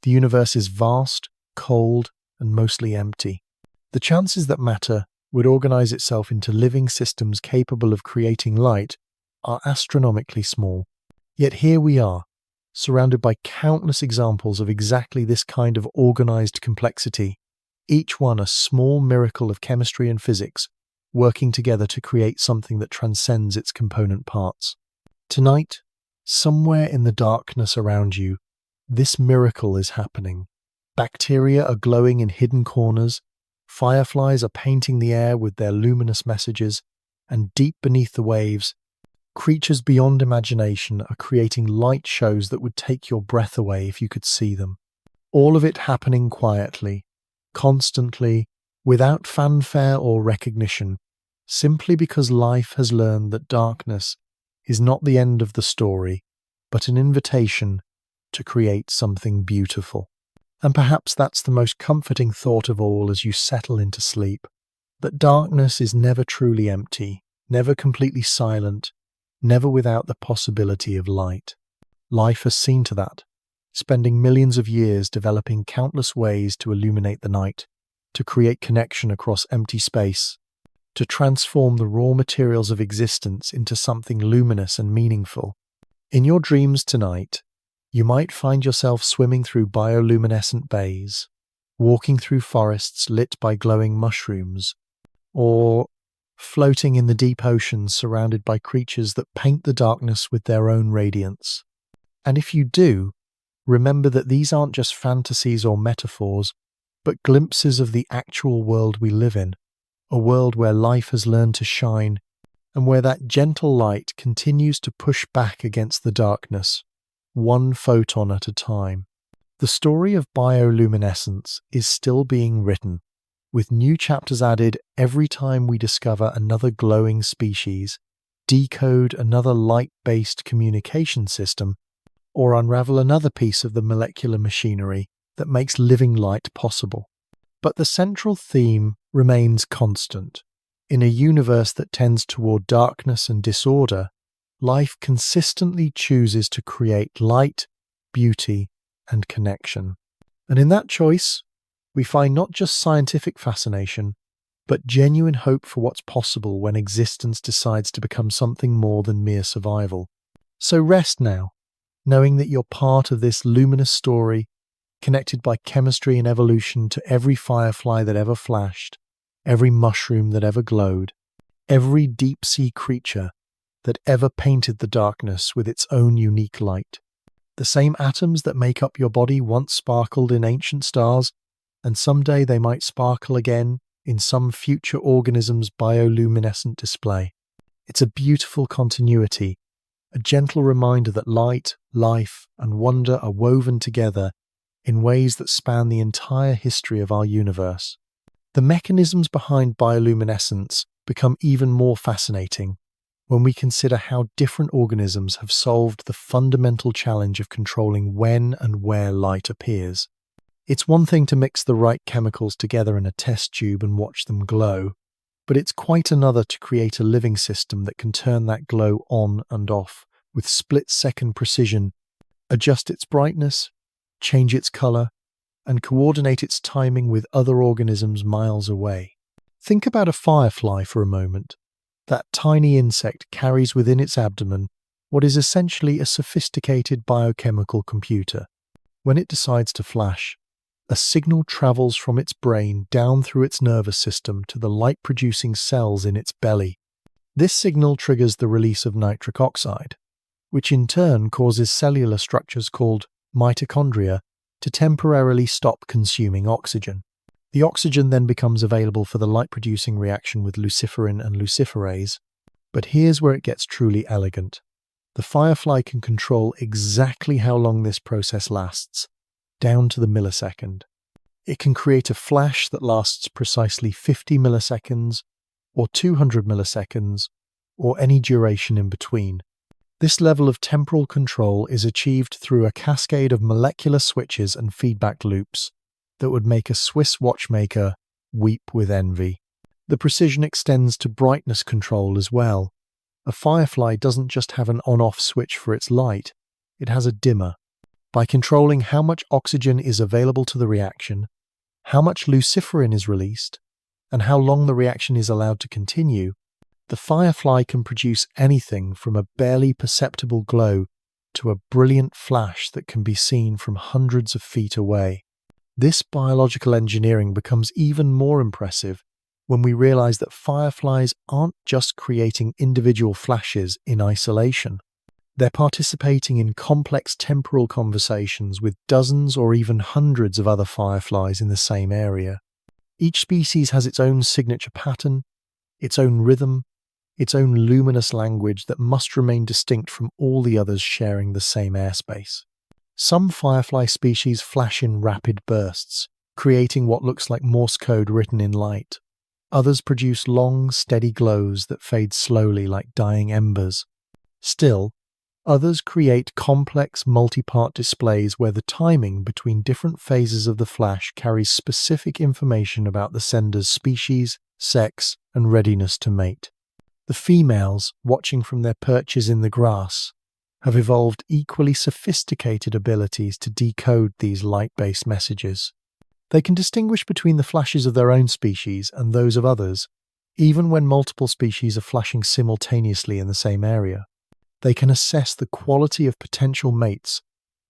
The universe is vast, cold, and mostly empty. The chances that matter would organize itself into living systems capable of creating light are astronomically small. Yet here we are, surrounded by countless examples of exactly this kind of organized complexity, each one a small miracle of chemistry and physics, working together to create something that transcends its component parts. Tonight, somewhere in the darkness around you, this miracle is happening. Bacteria are glowing in hidden corners, fireflies are painting the air with their luminous messages, and deep beneath the waves, creatures beyond imagination are creating light shows that would take your breath away if you could see them. All of it happening quietly, constantly, without fanfare or recognition, simply because life has learned that darkness is not the end of the story, but an invitation to create something beautiful. And perhaps that's the most comforting thought of all as you settle into sleep, that darkness is never truly empty, never completely silent, never without the possibility of light. Life has seen to that, spending millions of years developing countless ways to illuminate the night, to create connection across empty space, to transform the raw materials of existence into something luminous and meaningful. In your dreams tonight, you might find yourself swimming through bioluminescent bays, walking through forests lit by glowing mushrooms, or floating in the deep ocean surrounded by creatures that paint the darkness with their own radiance. And if you do, remember that these aren't just fantasies or metaphors, but glimpses of the actual world we live in, a world where life has learned to shine, and where that gentle light continues to push back against the darkness, one photon at a time. The story of bioluminescence is still being written, with new chapters added every time we discover another glowing species, decode another light-based communication system, or unravel another piece of the molecular machinery that makes living light possible. But the central theme remains constant. In a universe that tends toward darkness and disorder, life consistently chooses to create light, beauty, and connection. And in that choice, we find not just scientific fascination, but genuine hope for what's possible when existence decides to become something more than mere survival. So rest now, knowing that you're part of this luminous story, connected by chemistry and evolution to every firefly that ever flashed, every mushroom that ever glowed, every deep-sea creature that ever painted the darkness with its own unique light. The same atoms that make up your body once sparkled in ancient stars, and someday they might sparkle again in some future organism's bioluminescent display. It's a beautiful continuity, a gentle reminder that light, life, and wonder are woven together in ways that span the entire history of our universe. The mechanisms behind bioluminescence become even more fascinating when we consider how different organisms have solved the fundamental challenge of controlling when and where light appears. It's one thing to mix the right chemicals together in a test tube and watch them glow, but it's quite another to create a living system that can turn that glow on and off with split-second precision, adjust its brightness, change its color, and coordinate its timing with other organisms miles away. Think about a firefly for a moment. That tiny insect carries within its abdomen what is essentially a sophisticated biochemical computer. When it decides to flash, a signal travels from its brain down through its nervous system to the light-producing cells in its belly. This signal triggers the release of nitric oxide, which in turn causes cellular structures called mitochondria to temporarily stop consuming oxygen. The oxygen then becomes available for the light-producing reaction with luciferin and luciferase. But here's where it gets truly elegant. The firefly can control exactly how long this process lasts, down to the millisecond. It can create a flash that lasts precisely 50 milliseconds, or 200 milliseconds, or any duration in between. This level of temporal control is achieved through a cascade of molecular switches and feedback loops that would make a Swiss watchmaker weep with envy. The precision extends to brightness control as well. A firefly doesn't just have an on-off switch for its light, it has a dimmer. By controlling how much oxygen is available to the reaction, how much luciferin is released, and how long the reaction is allowed to continue, the firefly can produce anything from a barely perceptible glow to a brilliant flash that can be seen from hundreds of feet away. This biological engineering becomes even more impressive when we realize that fireflies aren't just creating individual flashes in isolation. They're participating in complex temporal conversations with dozens or even hundreds of other fireflies in the same area. Each species has its own signature pattern, its own rhythm, its own luminous language that must remain distinct from all the others sharing the same airspace. Some firefly species flash in rapid bursts, creating what looks like Morse code written in light. Others produce long, steady glows that fade slowly like dying embers. Still, others create complex multi-part displays where the timing between different phases of the flash carries specific information about the sender's species, sex, and readiness to mate. The females, watching from their perches in the grass, have evolved equally sophisticated abilities to decode these light-based messages. They can distinguish between the flashes of their own species and those of others, even when multiple species are flashing simultaneously in the same area. They can assess the quality of potential mates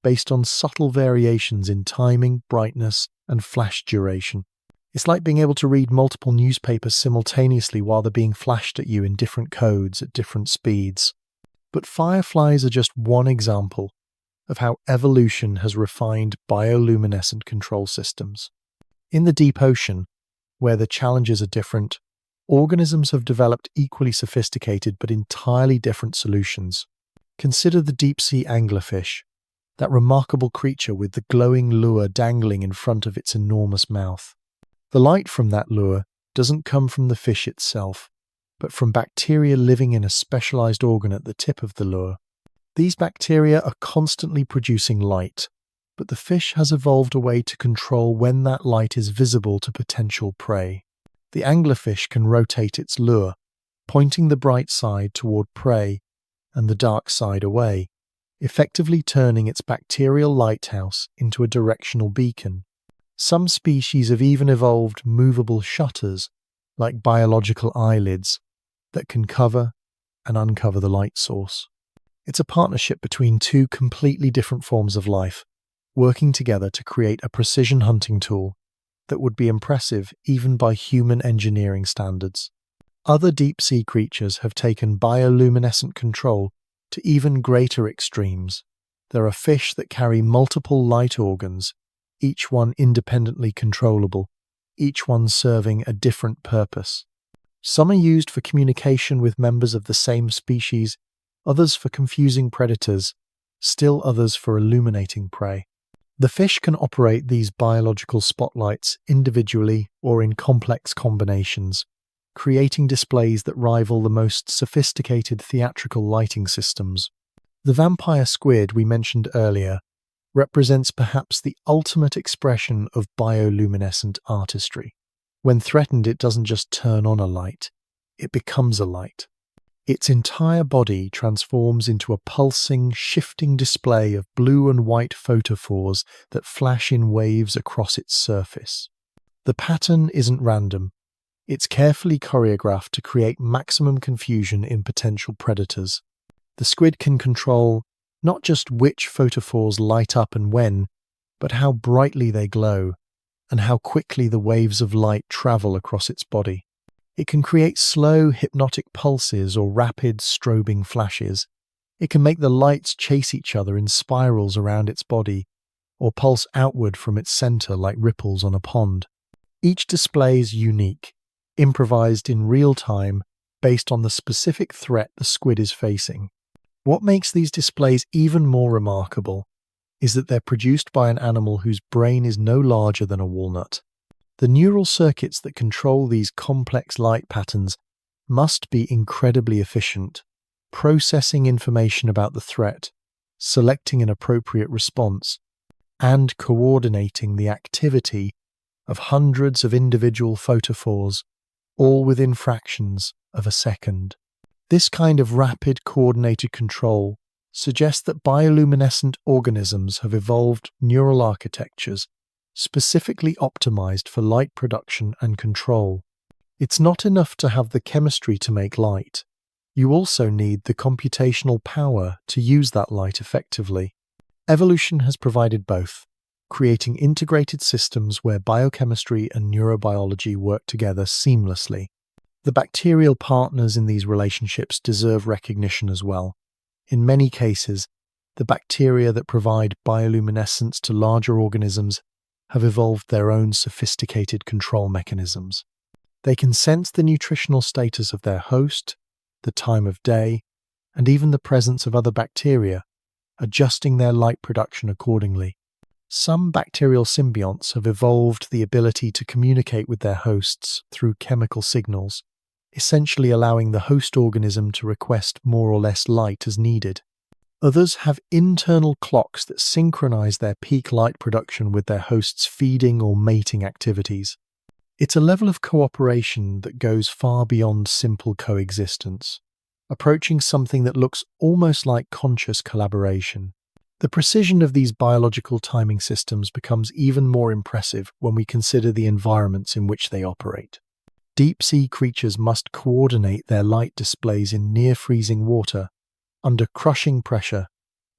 based on subtle variations in timing, brightness, and flash duration. It's like being able to read multiple newspapers simultaneously while they're being flashed at you in different codes at different speeds. But fireflies are just one example of how evolution has refined bioluminescent control systems. In the deep ocean, where the challenges are different, organisms have developed equally sophisticated but entirely different solutions. Consider the deep-sea anglerfish, that remarkable creature with the glowing lure dangling in front of its enormous mouth. The light from that lure doesn't come from the fish itself, but from bacteria living in a specialized organ at the tip of the lure. These bacteria are constantly producing light, but the fish has evolved a way to control when that light is visible to potential prey. The anglerfish can rotate its lure, pointing the bright side toward prey and the dark side away, effectively turning its bacterial lighthouse into a directional beacon. Some species have even evolved movable shutters, like biological eyelids, that can cover and uncover the light source. It's a partnership between two completely different forms of life, working together to create a precision hunting tool that would be impressive even by human engineering standards. Other deep-sea creatures have taken bioluminescent control to even greater extremes. There are fish that carry multiple light organs, each one independently controllable, each one serving a different purpose. Some are used for communication with members of the same species, others for confusing predators, still others for illuminating prey. The fish can operate these biological spotlights individually or in complex combinations, creating displays that rival the most sophisticated theatrical lighting systems. The vampire squid we mentioned earlier represents perhaps the ultimate expression of bioluminescent artistry. When threatened, it doesn't just turn on a light, it becomes a light. Its entire body transforms into a pulsing, shifting display of blue and white photophores that flash in waves across its surface. The pattern isn't random. It's carefully choreographed to create maximum confusion in potential predators. The squid can control not just which photophores light up and when, but how brightly they glow, and how quickly the waves of light travel across its body. It can create slow, hypnotic pulses or rapid, strobing flashes. It can make the lights chase each other in spirals around its body, or pulse outward from its center like ripples on a pond. Each display is unique, improvised in real time based on the specific threat the squid is facing. What makes these displays even more remarkable is that they're produced by an animal whose brain is no larger than a walnut. The neural circuits that control these complex light patterns must be incredibly efficient, processing information about the threat, selecting an appropriate response, and coordinating the activity of hundreds of individual photophores, all within fractions of a second. This kind of rapid, coordinated control suggests that bioluminescent organisms have evolved neural architectures specifically optimized for light production and control. It's not enough to have the chemistry to make light. You also need the computational power to use that light effectively. Evolution has provided both, creating integrated systems where biochemistry and neurobiology work together seamlessly. The bacterial partners in these relationships deserve recognition as well. In many cases, the bacteria that provide bioluminescence to larger organisms have evolved their own sophisticated control mechanisms. They can sense the nutritional status of their host, the time of day, and even the presence of other bacteria, adjusting their light production accordingly. Some bacterial symbionts have evolved the ability to communicate with their hosts through chemical signals, essentially allowing the host organism to request more or less light as needed. Others have internal clocks that synchronize their peak light production with their host's feeding or mating activities. It's a level of cooperation that goes far beyond simple coexistence, approaching something that looks almost like conscious collaboration. The precision of these biological timing systems becomes even more impressive when we consider the environments in which they operate. Deep-sea creatures must coordinate their light displays in near-freezing water, under crushing pressure,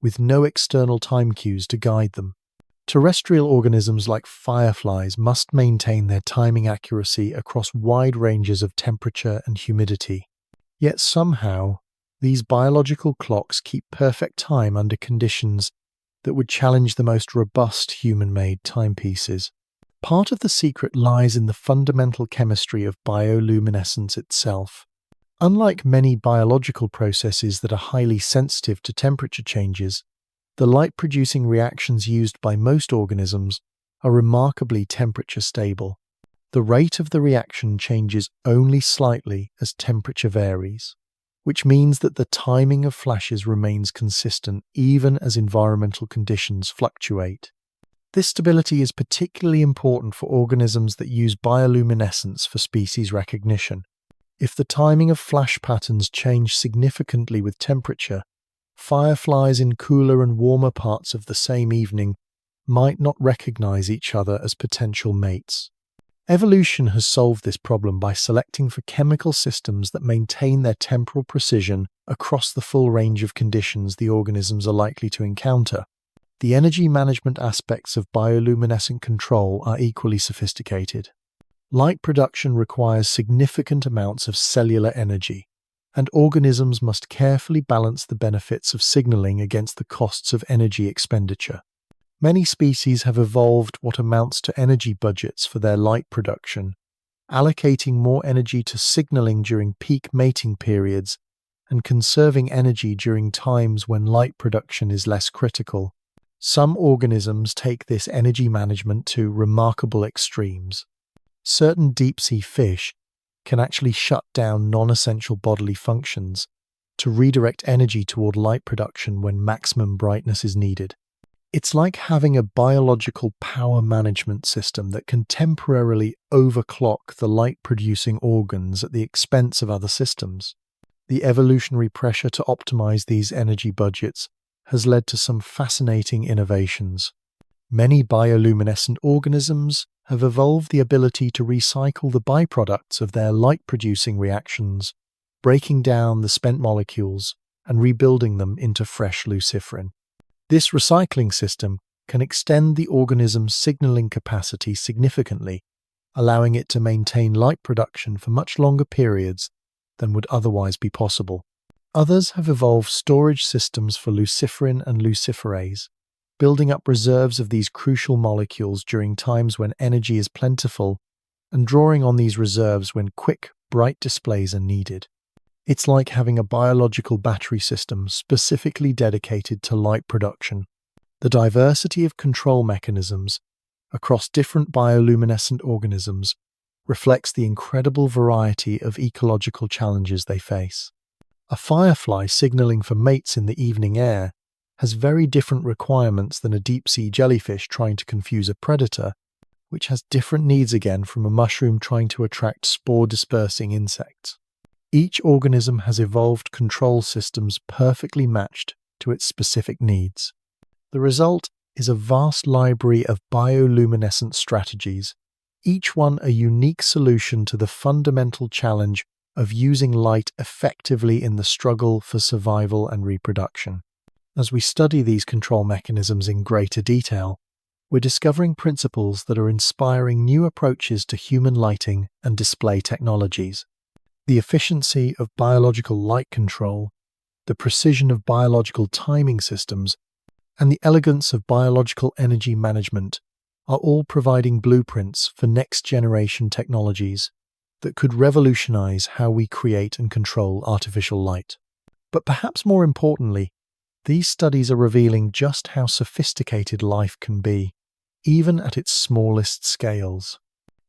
with no external time cues to guide them. Terrestrial organisms like fireflies must maintain their timing accuracy across wide ranges of temperature and humidity. Yet somehow, these biological clocks keep perfect time under conditions that would challenge the most robust human-made timepieces. Part of the secret lies in the fundamental chemistry of bioluminescence itself. Unlike many biological processes that are highly sensitive to temperature changes, The light-producing reactions used by most organisms are remarkably temperature stable. The rate of the reaction changes only slightly as temperature varies, which means that the timing of flashes remains consistent even as environmental conditions fluctuate. This stability is particularly important for organisms that use bioluminescence for species recognition. If the timing of flash patterns change significantly with temperature, fireflies in cooler and warmer parts of the same evening might not recognize each other as potential mates. Evolution has solved this problem by selecting for chemical systems that maintain their temporal precision across the full range of conditions the organisms are likely to encounter. The energy management aspects of bioluminescent control are equally sophisticated. Light production requires significant amounts of cellular energy, and organisms must carefully balance the benefits of signaling against the costs of energy expenditure. Many species have evolved what amounts to energy budgets for their light production, allocating more energy to signaling during peak mating periods and conserving energy during times when light production is less critical. Some organisms take this energy management to remarkable extremes. Certain deep-sea fish can actually shut down non-essential bodily functions to redirect energy toward light production when maximum brightness is needed. It's like having a biological power management system that can temporarily overclock the light-producing organs at the expense of other systems. The evolutionary pressure to optimize these energy budgets has led to some fascinating innovations. Many bioluminescent organisms have evolved the ability to recycle the byproducts of their light-producing reactions, breaking down the spent molecules and rebuilding them into fresh luciferin. This recycling system can extend the organism's signaling capacity significantly, allowing it to maintain light production for much longer periods than would otherwise be possible. Others have evolved storage systems for luciferin and luciferase, building up reserves of these crucial molecules during times when energy is plentiful and drawing on these reserves when quick, bright displays are needed. It's like having a biological battery system specifically dedicated to light production. The diversity of control mechanisms across different bioluminescent organisms reflects the incredible variety of ecological challenges they face. A firefly signaling for mates in the evening air has very different requirements than a deep-sea jellyfish trying to confuse a predator, which has different needs again from a mushroom trying to attract spore-dispersing insects. Each organism has evolved control systems perfectly matched to its specific needs. The result is a vast library of bioluminescent strategies, each one a unique solution to the fundamental challenge of using light effectively in the struggle for survival and reproduction. As we study these control mechanisms in greater detail, we're discovering principles that are inspiring new approaches to human lighting and display technologies. The efficiency of biological light control, the precision of biological timing systems, and the elegance of biological energy management are all providing blueprints for next-generation technologies that could revolutionize how we create and control artificial light. But perhaps more importantly, these studies are revealing just how sophisticated life can be, even at its smallest scales.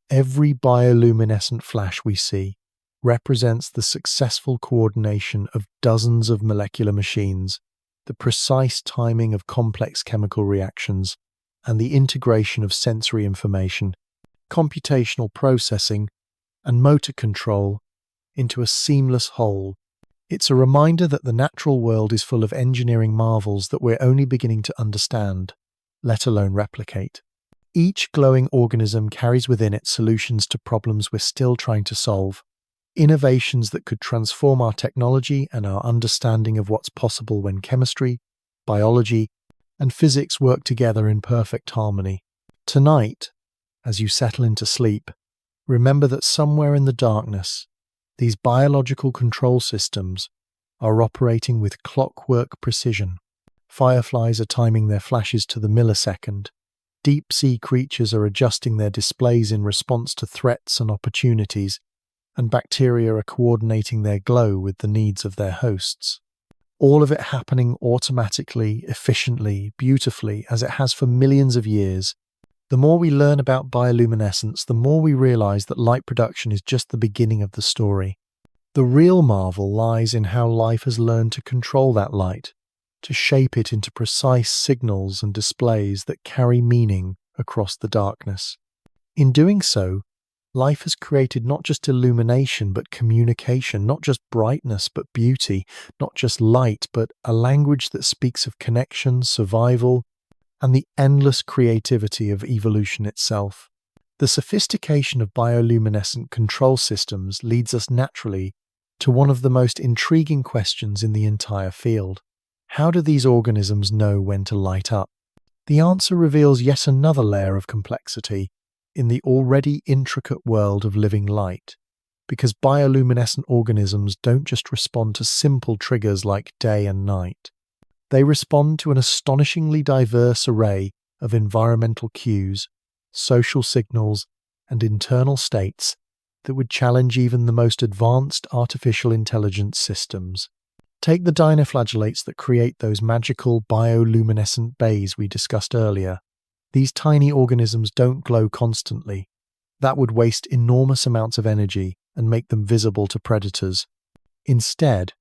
Every bioluminescent flash we see represents the successful coordination of dozens of molecular machines, the precise timing of complex chemical reactions, and the integration of sensory information, computational processing, and motor control into a seamless whole. It's a reminder that the natural world is full of engineering marvels that we're only beginning to understand, let alone replicate. Each glowing organism carries within it solutions to problems we're still trying to solve, innovations that could transform our technology and our understanding of what's possible when chemistry, biology, and physics work together in perfect harmony. Tonight, as you settle into sleep, remember that somewhere in the darkness, these biological control systems are operating with clockwork precision. Fireflies are timing their flashes to the millisecond. Deep-sea creatures are adjusting their displays in response to threats and opportunities, and bacteria are coordinating their glow with the needs of their hosts. all of it happening automatically, efficiently, beautifully, as it has for millions of years. The more we learn about bioluminescence, the more we realize that light production is just the beginning of the story. The real marvel lies in how life has learned to control that light, to shape it into precise signals and displays that carry meaning across the darkness. In doing so, life has created not just illumination but communication, not just brightness but beauty, not just light but a language that speaks of connection, survival, and the endless creativity of evolution itself. The sophistication of bioluminescent control systems leads us naturally to one of the most intriguing questions in the entire field. How do these organisms know when to light up? The answer reveals yet another layer of complexity in the already intricate world of living light, because bioluminescent organisms don't just respond to simple triggers like day and night. They respond to an astonishingly diverse array of environmental cues, social signals, and internal states that would challenge even the most advanced artificial intelligence systems. Take the dinoflagellates that create those magical bioluminescent bays we discussed earlier. These tiny organisms don't glow constantly. That would waste enormous amounts of energy and make them visible to predators. Instead,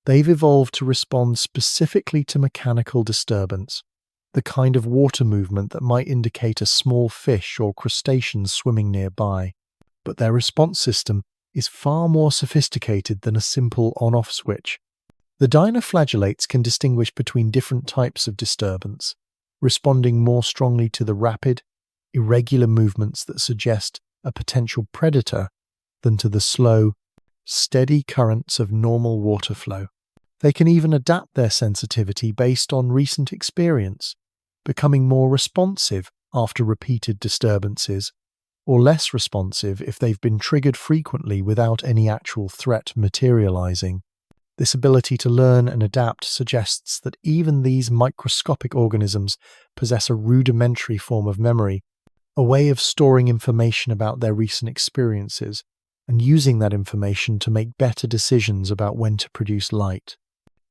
they've evolved to respond specifically to mechanical disturbance, the kind of water movement that might indicate a small fish or crustacean swimming nearby. But their response system is far more sophisticated than a simple on-off switch. The dinoflagellates can distinguish between different types of disturbance, responding more strongly to the rapid, irregular movements that suggest a potential predator than to the slow, steady currents of normal water flow. They can even adapt their sensitivity based on recent experience, becoming more responsive after repeated disturbances, or less responsive if they've been triggered frequently without any actual threat materializing. This ability to learn and adapt suggests that even these microscopic organisms possess a rudimentary form of memory, a way of storing information about their recent experiences and using that information to make better decisions about when to produce light.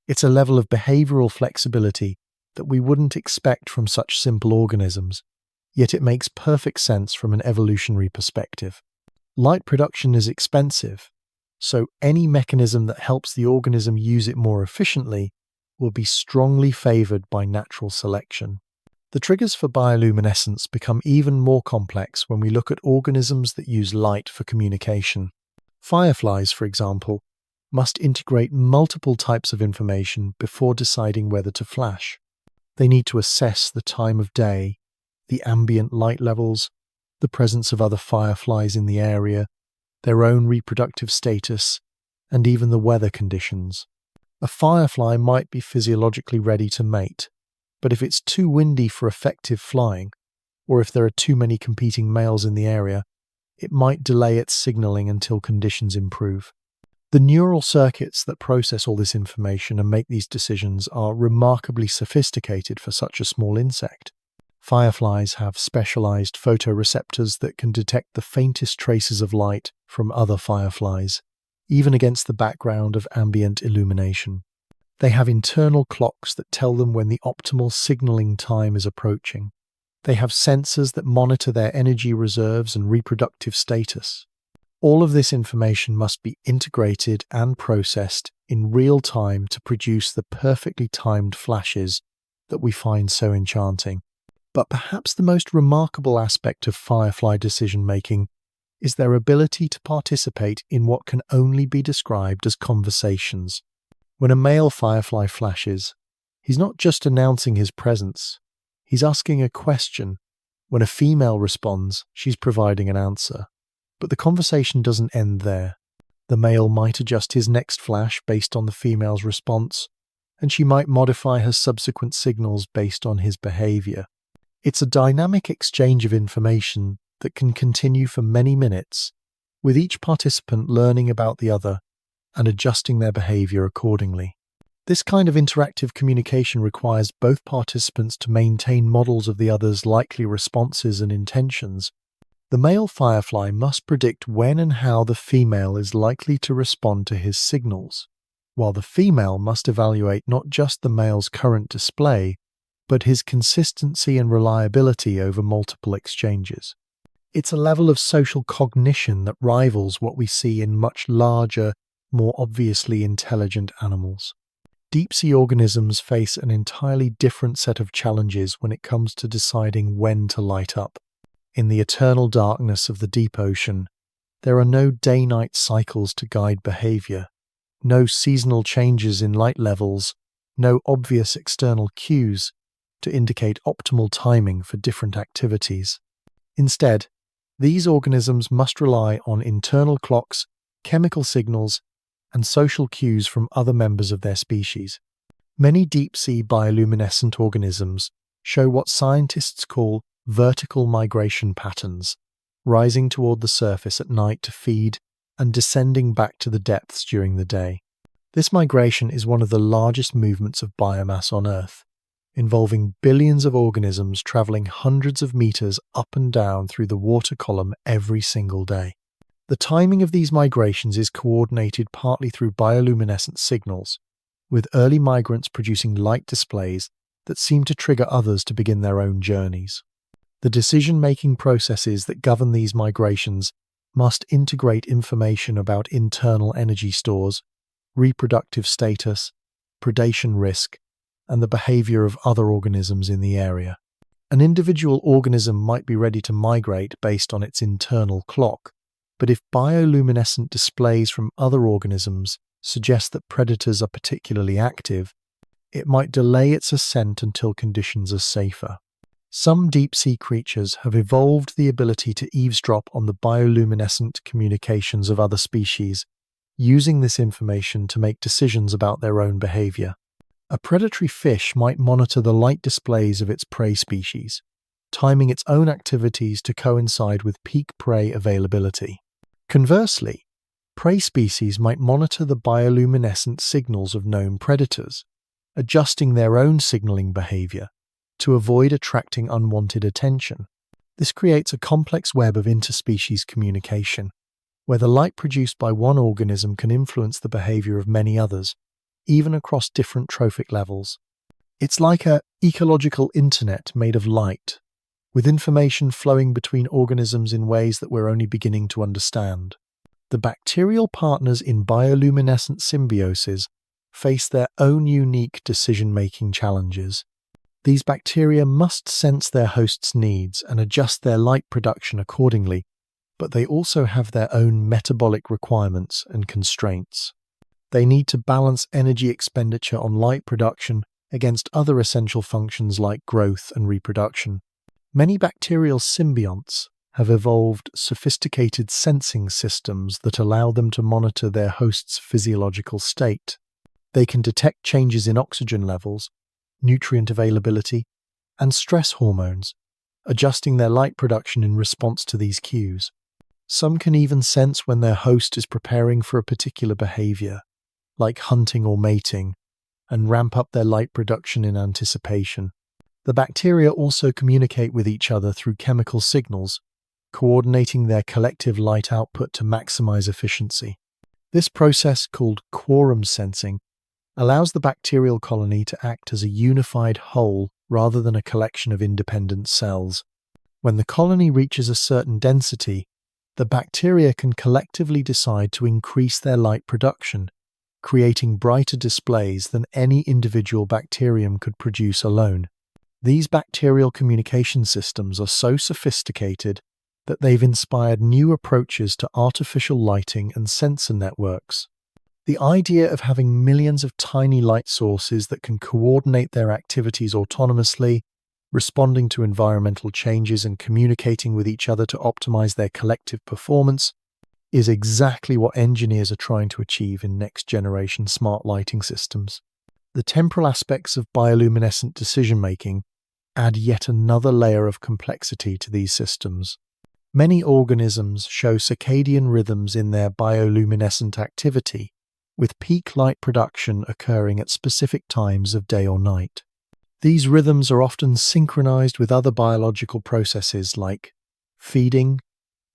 It's a level of behavioral flexibility that we wouldn't expect from such simple organisms, yet it makes perfect sense from an evolutionary perspective. Light production is expensive, so any mechanism that helps the organism use it more efficiently will be strongly favored by natural selection. The triggers for bioluminescence become even more complex when we look at organisms that use light for communication. Fireflies, for example, must integrate multiple types of information before deciding whether to flash. They need to assess the time of day, the ambient light levels, the presence of other fireflies in the area, their own reproductive status, and even the weather conditions. A firefly might be physiologically ready to mate, but if it's too windy for effective flying, or if there are too many competing males in the area, it might delay its signaling until conditions improve. The neural circuits that process all this information and make these decisions are remarkably sophisticated for such a small insect. Fireflies have specialized photoreceptors that can detect the faintest traces of light from other fireflies, even against the background of ambient illumination. They have internal clocks that tell them when the optimal signaling time is approaching. They have sensors that monitor their energy reserves and reproductive status. All of this information must be integrated and processed in real time to produce the perfectly timed flashes that we find so enchanting. But perhaps the most remarkable aspect of firefly decision-making is their ability to participate in what can only be described as conversations. When a male firefly flashes, he's not just announcing his presence, he's asking a question. When a female responds, she's providing an answer. But the conversation doesn't end there. The male might adjust his next flash based on the female's response, and she might modify her subsequent signals based on his behavior. It's a dynamic exchange of information that can continue for many minutes, with each participant learning about the other and adjusting their behavior accordingly. This kind of interactive communication requires both participants to maintain models of the other's likely responses and intentions. The male firefly must predict when and how the female is likely to respond to his signals. while the female must evaluate not just the male's current display, but his consistency and reliability over multiple exchanges. It's a level of social cognition that rivals what we see in much larger, more obviously intelligent animals. Deep-sea organisms face an entirely different set of challenges when it comes to deciding when to light up. In the eternal darkness of the deep ocean, there are no day-night cycles to guide behavior, no seasonal changes in light levels, no obvious external cues to indicate optimal timing for different activities. Instead, these organisms must rely on internal clocks, chemical signals, and social cues from other members of their species. Many deep-sea bioluminescent organisms show what scientists call vertical migration patterns, rising toward the surface at night to feed and descending back to the depths during the day. This migration is one of the largest movements of biomass on Earth, involving billions of organisms traveling hundreds of meters up and down through the water column every single day. The timing of these migrations is coordinated partly through bioluminescent signals, with early migrants producing light displays that seem to trigger others to begin their own journeys. The decision-making processes that govern these migrations must integrate information about internal energy stores, reproductive status, predation risk, and the behavior of other organisms in the area. An individual organism might be ready to migrate based on its internal clock, but if bioluminescent displays from other organisms suggest that predators are particularly active, it might delay its ascent until conditions are safer. Some deep-sea creatures have evolved the ability to eavesdrop on the bioluminescent communications of other species, using this information to make decisions about their own behavior. A predatory fish might monitor the light displays of its prey species, timing its own activities to coincide with peak prey availability. Conversely, prey species might monitor the bioluminescent signals of known predators, adjusting their own signaling behavior to avoid attracting unwanted attention. This creates a complex web of interspecies communication, where the light produced by one organism can influence the behavior of many others, even across different trophic levels. It's like an ecological internet made of light, with information flowing between organisms in ways that we're only beginning to understand. The bacterial partners in bioluminescent symbioses face their own unique decision-making challenges. These bacteria must sense their host's needs and adjust their light production accordingly, but they also have their own metabolic requirements and constraints. They need to balance energy expenditure on light production against other essential functions like growth and reproduction. Many bacterial symbionts have evolved sophisticated sensing systems that allow them to monitor their host's physiological state. They can detect changes in oxygen levels, nutrient availability, and stress hormones, adjusting their light production in response to these cues. Some can even sense when their host is preparing for a particular behavior, like hunting or mating, and ramp up their light production in anticipation. The bacteria also communicate with each other through chemical signals, coordinating their collective light output to maximize efficiency. This process, called quorum sensing, allows the bacterial colony to act as a unified whole rather than a collection of independent cells. When the colony reaches a certain density, the bacteria can collectively decide to increase their light production, creating brighter displays than any individual bacterium could produce alone. These bacterial communication systems are so sophisticated that they've inspired new approaches to artificial lighting and sensor networks. The idea of having millions of tiny light sources that can coordinate their activities autonomously, responding to environmental changes and communicating with each other to optimize their collective performance, is exactly what engineers are trying to achieve in next-generation smart lighting systems. The temporal aspects of bioluminescent decision-making add yet another layer of complexity to these systems. Many organisms show circadian rhythms in their bioluminescent activity, with peak light production occurring at specific times of day or night. These rhythms are often synchronized with other biological processes like feeding,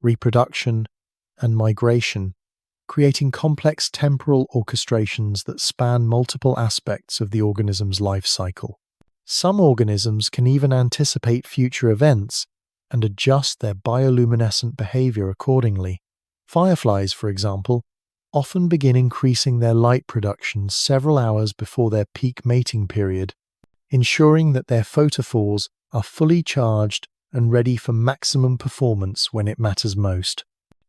reproduction, and migration, creating complex temporal orchestrations that span multiple aspects of the organism's life cycle. Some organisms can even anticipate future events and adjust their bioluminescent behavior accordingly. Fireflies, for example, often begin increasing their light production several hours before their peak mating period, ensuring that their photophores are fully charged and ready for maximum performance when it matters most.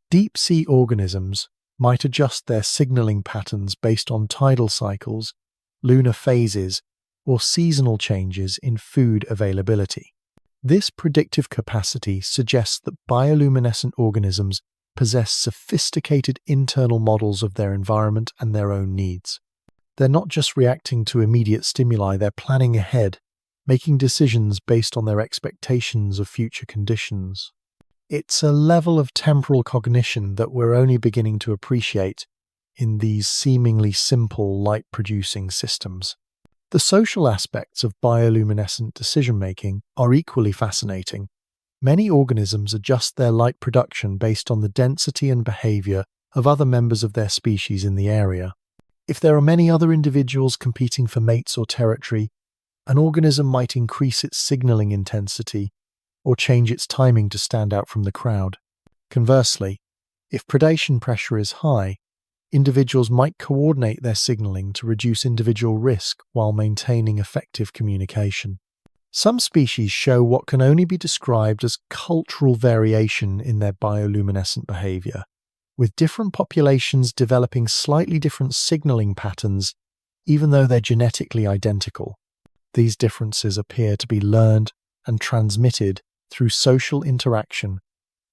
Deep-sea organisms might adjust their signaling patterns based on tidal cycles, lunar phases, or seasonal changes in food availability. This predictive capacity suggests that bioluminescent organisms possess sophisticated internal models of their environment and their own needs. They're not just reacting to immediate stimuli, they're planning ahead, making decisions based on their expectations of future conditions. It's a level of temporal cognition that we're only beginning to appreciate in these seemingly simple light-producing systems. The social aspects of bioluminescent decision-making are equally fascinating. Many organisms adjust their light production based on the density and behavior of other members of their species in the area. If there are many other individuals competing for mates or territory, an organism might increase its signaling intensity or change its timing to stand out from the crowd. Conversely, if predation pressure is high, individuals might coordinate their signaling to reduce individual risk while maintaining effective communication. Some species show what can only be described as cultural variation in their bioluminescent behavior, with different populations developing slightly different signaling patterns even though they're genetically identical. These differences appear to be learned and transmitted through social interaction,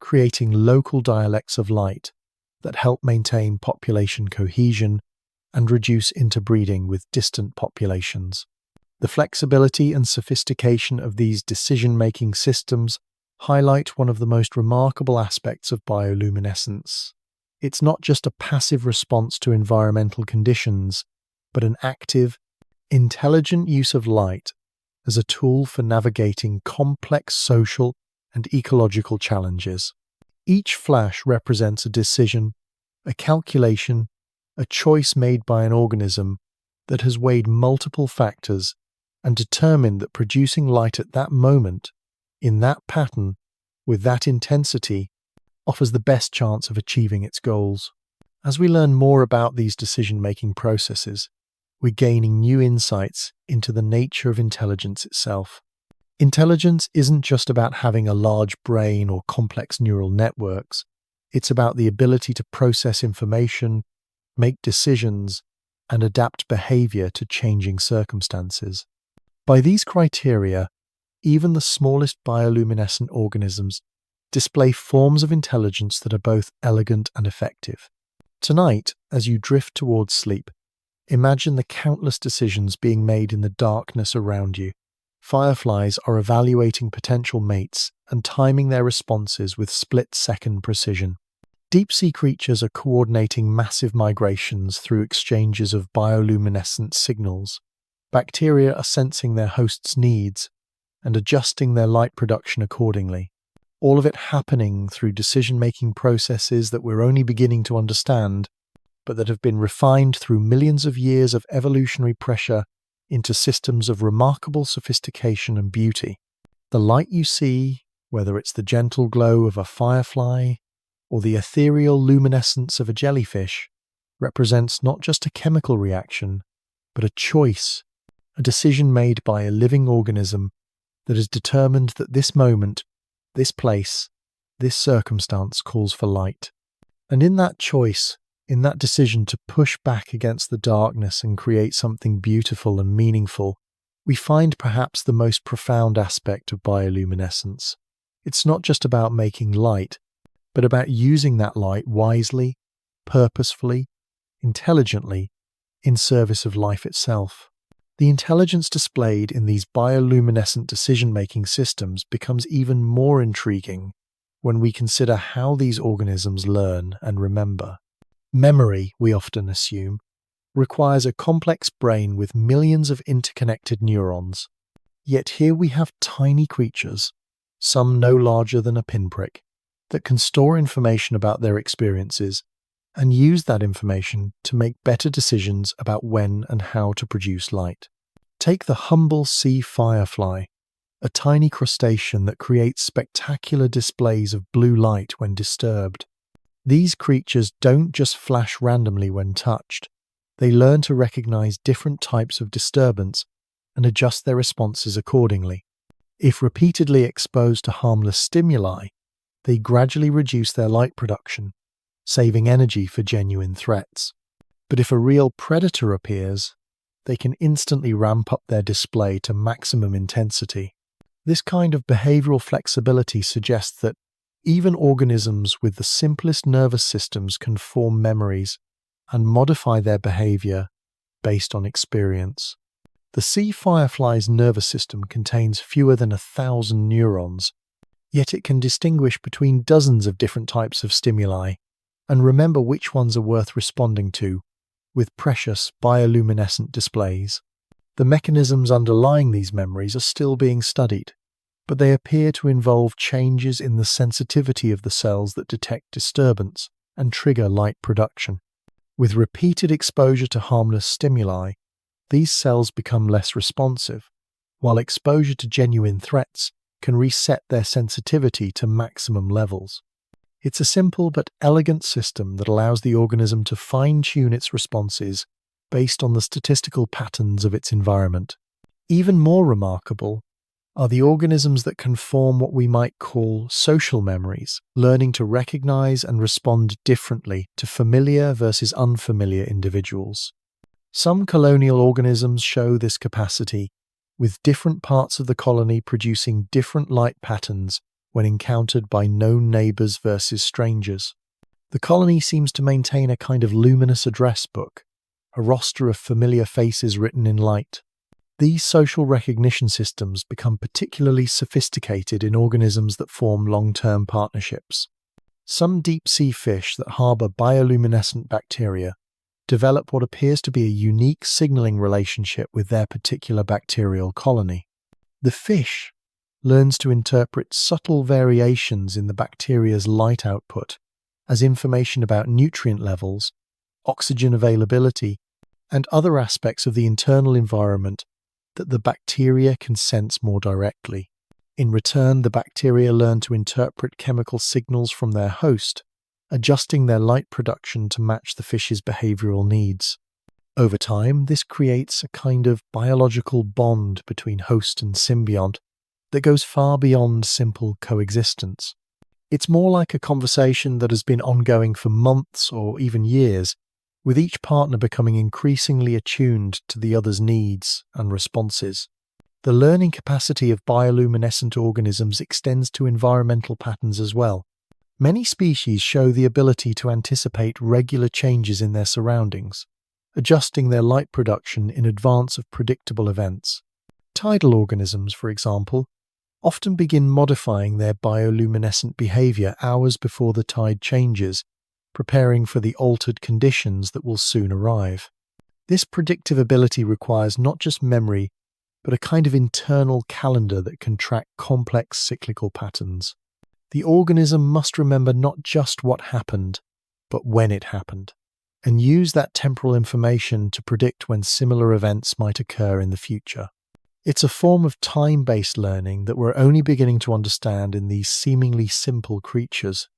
creating local dialects of light that help maintain population cohesion and reduce interbreeding with distant populations. The flexibility and sophistication of these decision-making systems highlight one of the most remarkable aspects of bioluminescence. It's not just a passive response to environmental conditions, but an active, intelligent use of light as a tool for navigating complex social and ecological challenges. Each flash represents a decision, a calculation, a choice made by an organism that has weighed multiple factors and determined that producing light at that moment, in that pattern, with that intensity, offers the best chance of achieving its goals. As we learn more about these decision-making processes, we're gaining new insights into the nature of intelligence itself. Intelligence isn't just about having a large brain or complex neural networks. It's about the ability to process information, make decisions, and adapt behavior to changing circumstances. By these criteria, even the smallest bioluminescent organisms display forms of intelligence that are both elegant and effective. Tonight, as you drift towards sleep, imagine the countless decisions being made in the darkness around you. Fireflies are evaluating potential mates and timing their responses with split-second precision. Deep-sea creatures are coordinating massive migrations through exchanges of bioluminescent signals. Bacteria are sensing their hosts' needs and adjusting their light production accordingly. All of it happening through decision-making processes that we're only beginning to understand, but that have been refined through millions of years of evolutionary pressure into systems of remarkable sophistication and beauty. The light you see, whether it's the gentle glow of a firefly or the ethereal luminescence of a jellyfish, represents not just a chemical reaction, but a choice, a decision made by a living organism that has determined that this moment, this place, this circumstance calls for light. And in that choice, in that decision to push back against the darkness and create something beautiful and meaningful, we find perhaps the most profound aspect of bioluminescence. It's not just about making light, but about using that light wisely, purposefully, intelligently, in service of life itself. The intelligence displayed in these bioluminescent decision-making systems becomes even more intriguing when we consider how these organisms learn and remember. Memory, we often assume, requires a complex brain with millions of interconnected neurons. Yet here we have tiny creatures, some no larger than a pinprick, that can store information about their experiences and use that information to make better decisions about when and how to produce light. Take the humble sea firefly, a tiny crustacean that creates spectacular displays of blue light when disturbed. These creatures don't just flash randomly when touched. They learn to recognize different types of disturbance and adjust their responses accordingly. If repeatedly exposed to harmless stimuli, they gradually reduce their light production, saving energy for genuine threats. But if a real predator appears, they can instantly ramp up their display to maximum intensity. This kind of behavioral flexibility suggests that even organisms with the simplest nervous systems can form memories and modify their behavior based on experience. The sea firefly's nervous system contains fewer than 1,000 neurons, yet it can distinguish between dozens of different types of stimuli and remember which ones are worth responding to with precious bioluminescent displays. The mechanisms underlying these memories are still being studied, but they appear to involve changes in the sensitivity of the cells that detect disturbance and trigger light production. With repeated exposure to harmless stimuli, these cells become less responsive, while exposure to genuine threats can reset their sensitivity to maximum levels. It's a simple but elegant system that allows the organism to fine-tune its responses based on the statistical patterns of its environment. Even more remarkable are the organisms that can form what we might call social memories, learning to recognize and respond differently to familiar versus unfamiliar individuals. Some colonial organisms show this capacity, with different parts of the colony producing different light patterns when encountered by known neighbors versus strangers. The colony seems to maintain a kind of luminous address book, a roster of familiar faces written in light. These social recognition systems become particularly sophisticated in organisms that form long-term partnerships. Some deep-sea fish that harbor bioluminescent bacteria develop what appears to be a unique signaling relationship with their particular bacterial colony. The fish learns to interpret subtle variations in the bacteria's light output as information about nutrient levels, oxygen availability, and other aspects of the internal environment that the bacteria can sense more directly. In return, the bacteria learn to interpret chemical signals from their host, adjusting their light production to match the fish's behavioral needs. Over time, this creates a kind of biological bond between host and symbiont that goes far beyond simple coexistence. It's more like a conversation that has been ongoing for months or even years, with each partner becoming increasingly attuned to the other's needs and responses. The learning capacity of bioluminescent organisms extends to environmental patterns as well. Many species show the ability to anticipate regular changes in their surroundings, adjusting their light production in advance of predictable events. Tidal organisms, for example, often begin modifying their bioluminescent behavior hours before the tide changes, preparing for the altered conditions that will soon arrive. This predictive ability requires not just memory, but a kind of internal calendar that can track complex cyclical patterns. The organism must remember not just what happened, but when it happened, and use that temporal information to predict when similar events might occur in the future. It's a form of time-based learning that we're only beginning to understand in these seemingly simple creatures.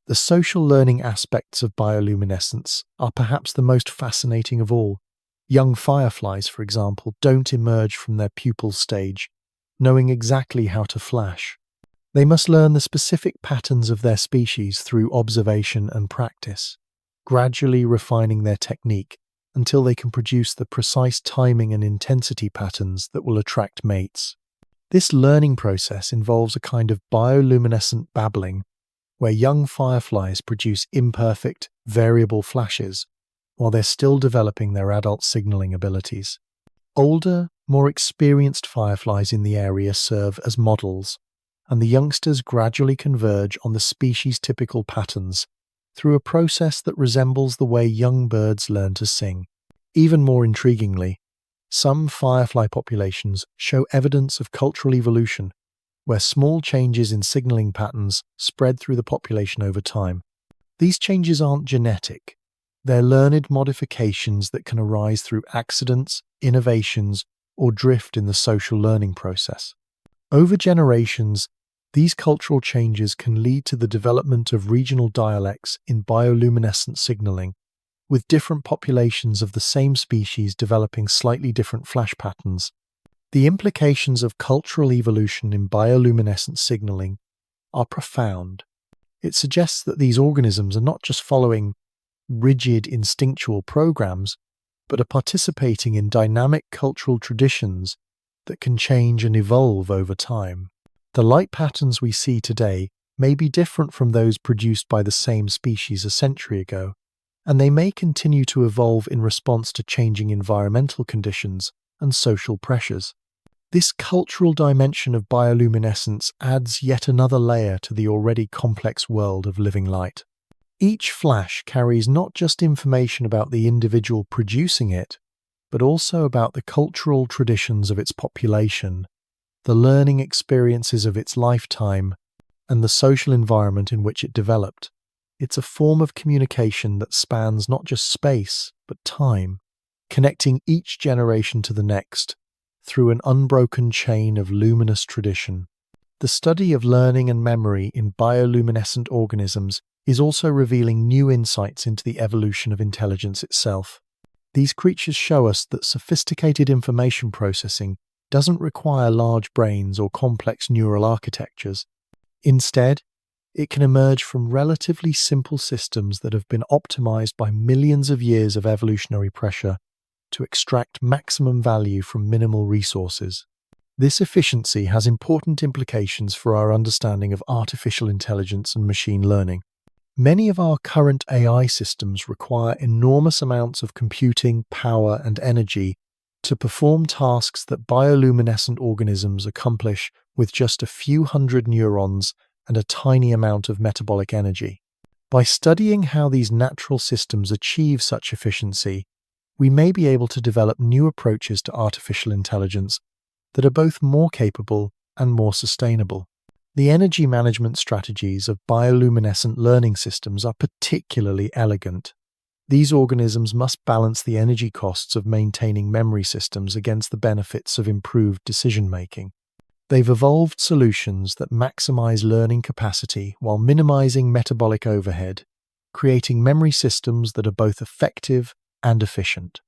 The social learning aspects of bioluminescence are perhaps the most fascinating of all. Young fireflies, for example, don't emerge from their pupal stage, knowing exactly how to flash. They must learn the specific patterns of their species through observation and practice, gradually refining their technique until they can produce the precise timing and intensity patterns that will attract mates. This learning process involves a kind of bioluminescent babbling, where young fireflies produce imperfect, variable flashes while they're still developing their adult signaling abilities. Older, more experienced fireflies in the area serve as models, and the youngsters gradually converge on the species-typical patterns through a process that resembles the way young birds learn to sing. Even more intriguingly, some firefly populations show evidence of cultural evolution, where small changes in signaling patterns spread through the population over time. These changes aren't genetic, They're learned modifications that can arise through accidents, innovations, or drift in the social learning process. Over generations, these cultural changes can lead to the development of regional dialects in bioluminescent signaling, with different populations of the same species developing slightly different flash patterns. The implications of cultural evolution in bioluminescent signaling are profound. It suggests that these organisms are not just following rigid instinctual programs, but are participating in dynamic cultural traditions that can change and evolve over time. The light patterns we see today may be different from those produced by the same species a century ago, and they may continue to evolve in response to changing environmental conditions and social pressures. This cultural dimension of bioluminescence adds yet another layer to the already complex world of living light. Each flash carries not just information about the individual producing it, but also about the cultural traditions of its population, the learning experiences of its lifetime, and the social environment in which it developed. It's a form of communication that spans not just space, but time, connecting each generation to the next through an unbroken chain of luminous tradition. The study of learning and memory in bioluminescent organisms is also revealing new insights into the evolution of intelligence itself. These creatures show us that sophisticated information processing doesn't require large brains or complex neural architectures. Instead, it can emerge from relatively simple systems that have been optimized by millions of years of evolutionary pressure to extract maximum value from minimal resources. This efficiency has important implications for our understanding of artificial intelligence and machine learning. Many of our current AI systems require enormous amounts of computing, power, and energy to perform tasks that bioluminescent organisms accomplish with just a few hundred neurons and a tiny amount of metabolic energy. By studying how these natural systems achieve such efficiency, we may be able to develop new approaches to artificial intelligence that are both more capable and more sustainable. The energy management strategies of bioluminescent learning systems are particularly elegant. These organisms must balance the energy costs of maintaining memory systems against the benefits of improved decision-making. They've evolved solutions that maximize learning capacity while minimizing metabolic overhead, creating memory systems that are both effective and efficient.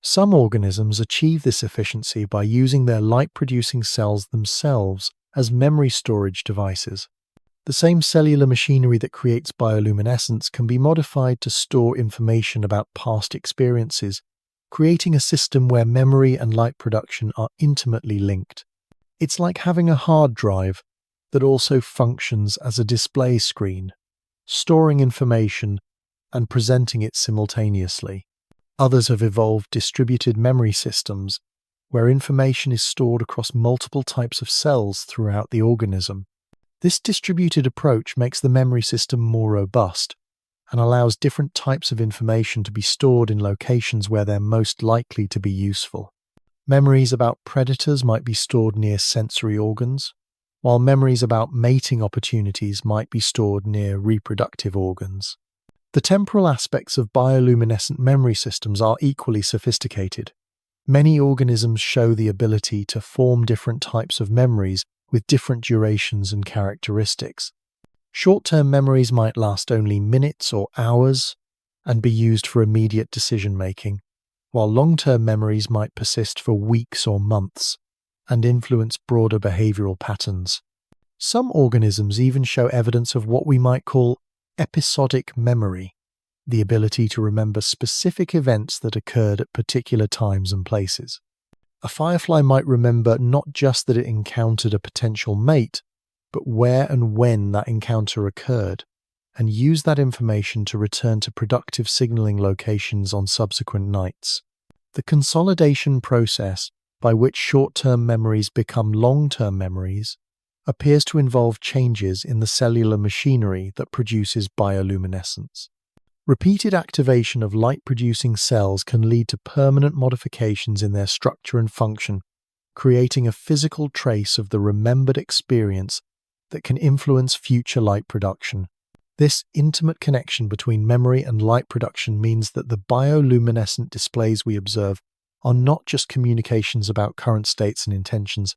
Some organisms achieve this efficiency by using their light-producing cells themselves as memory storage devices. The same cellular machinery that creates bioluminescence can be modified to store information about past experiences, creating a system where memory and light production are intimately linked. It's like having a hard drive that also functions as a display screen, storing information and presenting it simultaneously. Others have evolved distributed memory systems, where information is stored across multiple types of cells throughout the organism. This distributed approach makes the memory system more robust and allows different types of information to be stored in locations where they're most likely to be useful. Memories about predators might be stored near sensory organs, while memories about mating opportunities might be stored near reproductive organs. The temporal aspects of bioluminescent memory systems are equally sophisticated. Many organisms show the ability to form different types of memories with different durations and characteristics. Short-term memories might last only minutes or hours and be used for immediate decision-making, while long-term memories might persist for weeks or months and influence broader behavioral patterns. Some organisms even show evidence of what we might call episodic memory, the ability to remember specific events that occurred at particular times and places. A firefly might remember not just that it encountered a potential mate, but where and when that encounter occurred, and use that information to return to productive signaling locations on subsequent nights. The consolidation process by which short-term memories become long-term memories appears to involve changes in the cellular machinery that produces bioluminescence. Repeated activation of light-producing cells can lead to permanent modifications in their structure and function, creating a physical trace of the remembered experience that can influence future light production. This intimate connection between memory and light production means that the bioluminescent displays we observe are not just communications about current states and intentions,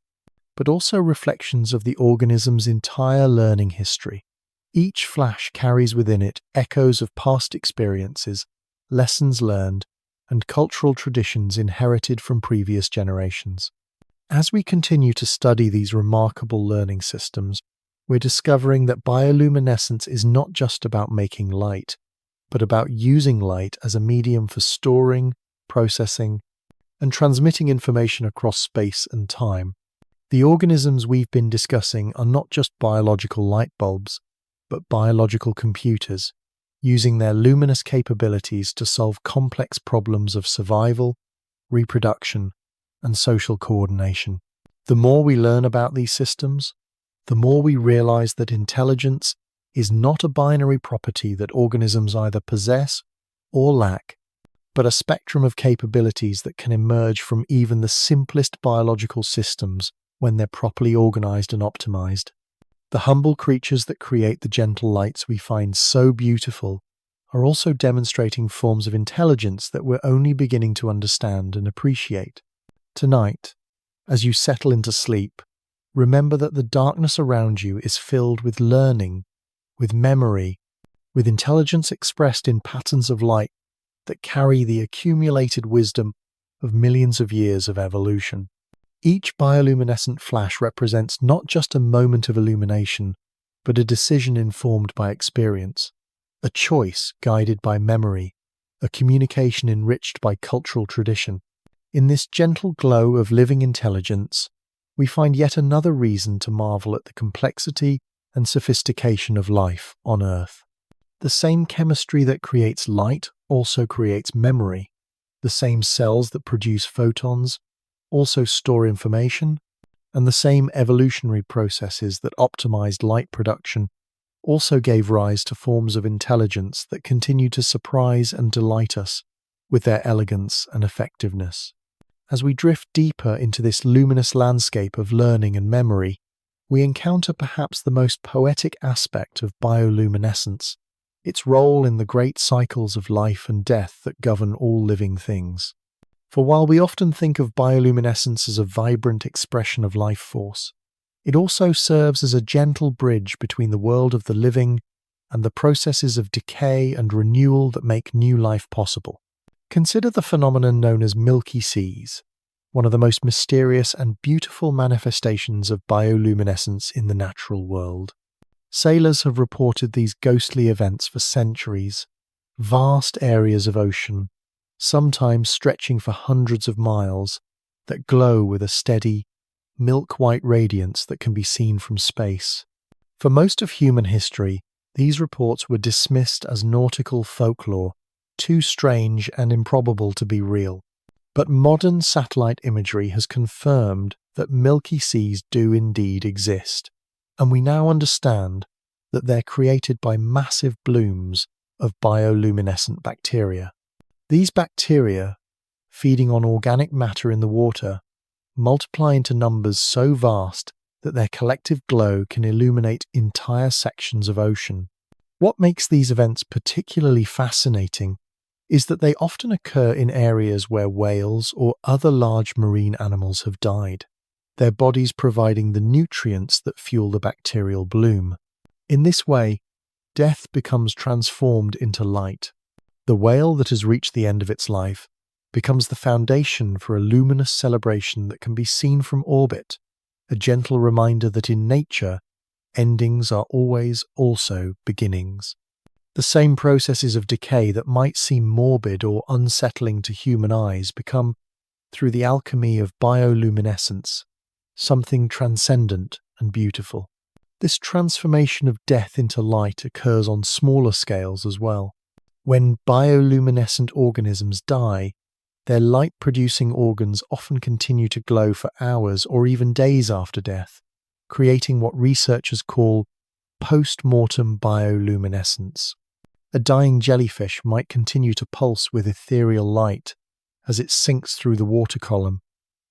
but also reflections of the organism's entire learning history. Each flash carries within it echoes of past experiences, lessons learned, and cultural traditions inherited from previous generations. As we continue to study these remarkable learning systems, we're discovering that bioluminescence is not just about making light, but about using light as a medium for storing, processing, and transmitting information across space and time. The organisms we've been discussing are not just biological light bulbs, but biological computers, using their luminous capabilities to solve complex problems of survival, reproduction, and social coordination. The more we learn about these systems, the more we realize that intelligence is not a binary property that organisms either possess or lack, but a spectrum of capabilities that can emerge from even the simplest biological systems when they're properly organized and optimized. The humble creatures that create the gentle lights we find so beautiful are also demonstrating forms of intelligence that we're only beginning to understand and appreciate. Tonight, as you settle into sleep, remember that the darkness around you is filled with learning, with memory, with intelligence expressed in patterns of light that carry the accumulated wisdom of millions of years of evolution. Each bioluminescent flash represents not just a moment of illumination, but a decision informed by experience, a choice guided by memory, a communication enriched by cultural tradition. In this gentle glow of living intelligence, we find yet another reason to marvel at the complexity and sophistication of life on Earth. The same chemistry that creates light also creates memory. The same cells that produce photons also store information, and the same evolutionary processes that optimized light production also gave rise to forms of intelligence that continue to surprise and delight us with their elegance and effectiveness. As we drift deeper into this luminous landscape of learning and memory, we encounter perhaps the most poetic aspect of bioluminescence, its role in the great cycles of life and death that govern all living things. For while we often think of bioluminescence as a vibrant expression of life force, it also serves as a gentle bridge between the world of the living and the processes of decay and renewal that make new life possible. Consider the phenomenon known as milky seas, one of the most mysterious and beautiful manifestations of bioluminescence in the natural world. Sailors have reported these ghostly events for centuries, vast areas of ocean, sometimes stretching for hundreds of miles, that glow with a steady, milk-white radiance that can be seen from space. For most of human history, these reports were dismissed as nautical folklore, too strange and improbable to be real. But modern satellite imagery has confirmed that milky seas do indeed exist, and we now understand that they're created by massive blooms of bioluminescent bacteria. These bacteria, feeding on organic matter in the water, multiply into numbers so vast that their collective glow can illuminate entire sections of ocean. What makes these events particularly fascinating is that they often occur in areas where whales or other large marine animals have died, their bodies providing the nutrients that fuel the bacterial bloom. In this way, death becomes transformed into light. The whale that has reached the end of its life becomes the foundation for a luminous celebration that can be seen from orbit, a gentle reminder that in nature, endings are always also beginnings. The same processes of decay that might seem morbid or unsettling to human eyes become, through the alchemy of bioluminescence, something transcendent and beautiful. This transformation of death into light occurs on smaller scales as well. When bioluminescent organisms die, their light-producing organs often continue to glow for hours or even days after death, creating what researchers call post-mortem bioluminescence. A dying jellyfish might continue to pulse with ethereal light as it sinks through the water column,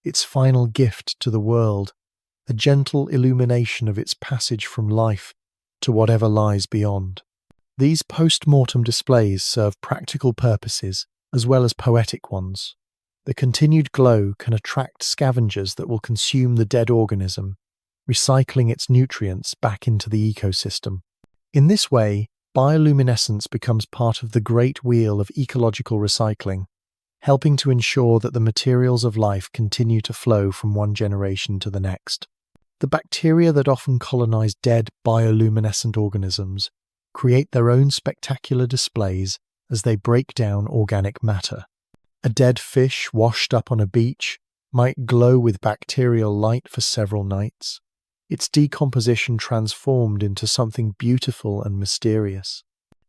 its final gift to the world, a gentle illumination of its passage from life to whatever lies beyond. These post-mortem displays serve practical purposes as well as poetic ones. The continued glow can attract scavengers that will consume the dead organism, recycling its nutrients back into the ecosystem. In this way, bioluminescence becomes part of the great wheel of ecological recycling, helping to ensure that the materials of life continue to flow from one generation to the next. The bacteria that often colonize dead bioluminescent organisms create their own spectacular displays as they break down organic matter. A dead fish washed up on a beach might glow with bacterial light for several nights, its decomposition transformed into something beautiful and mysterious.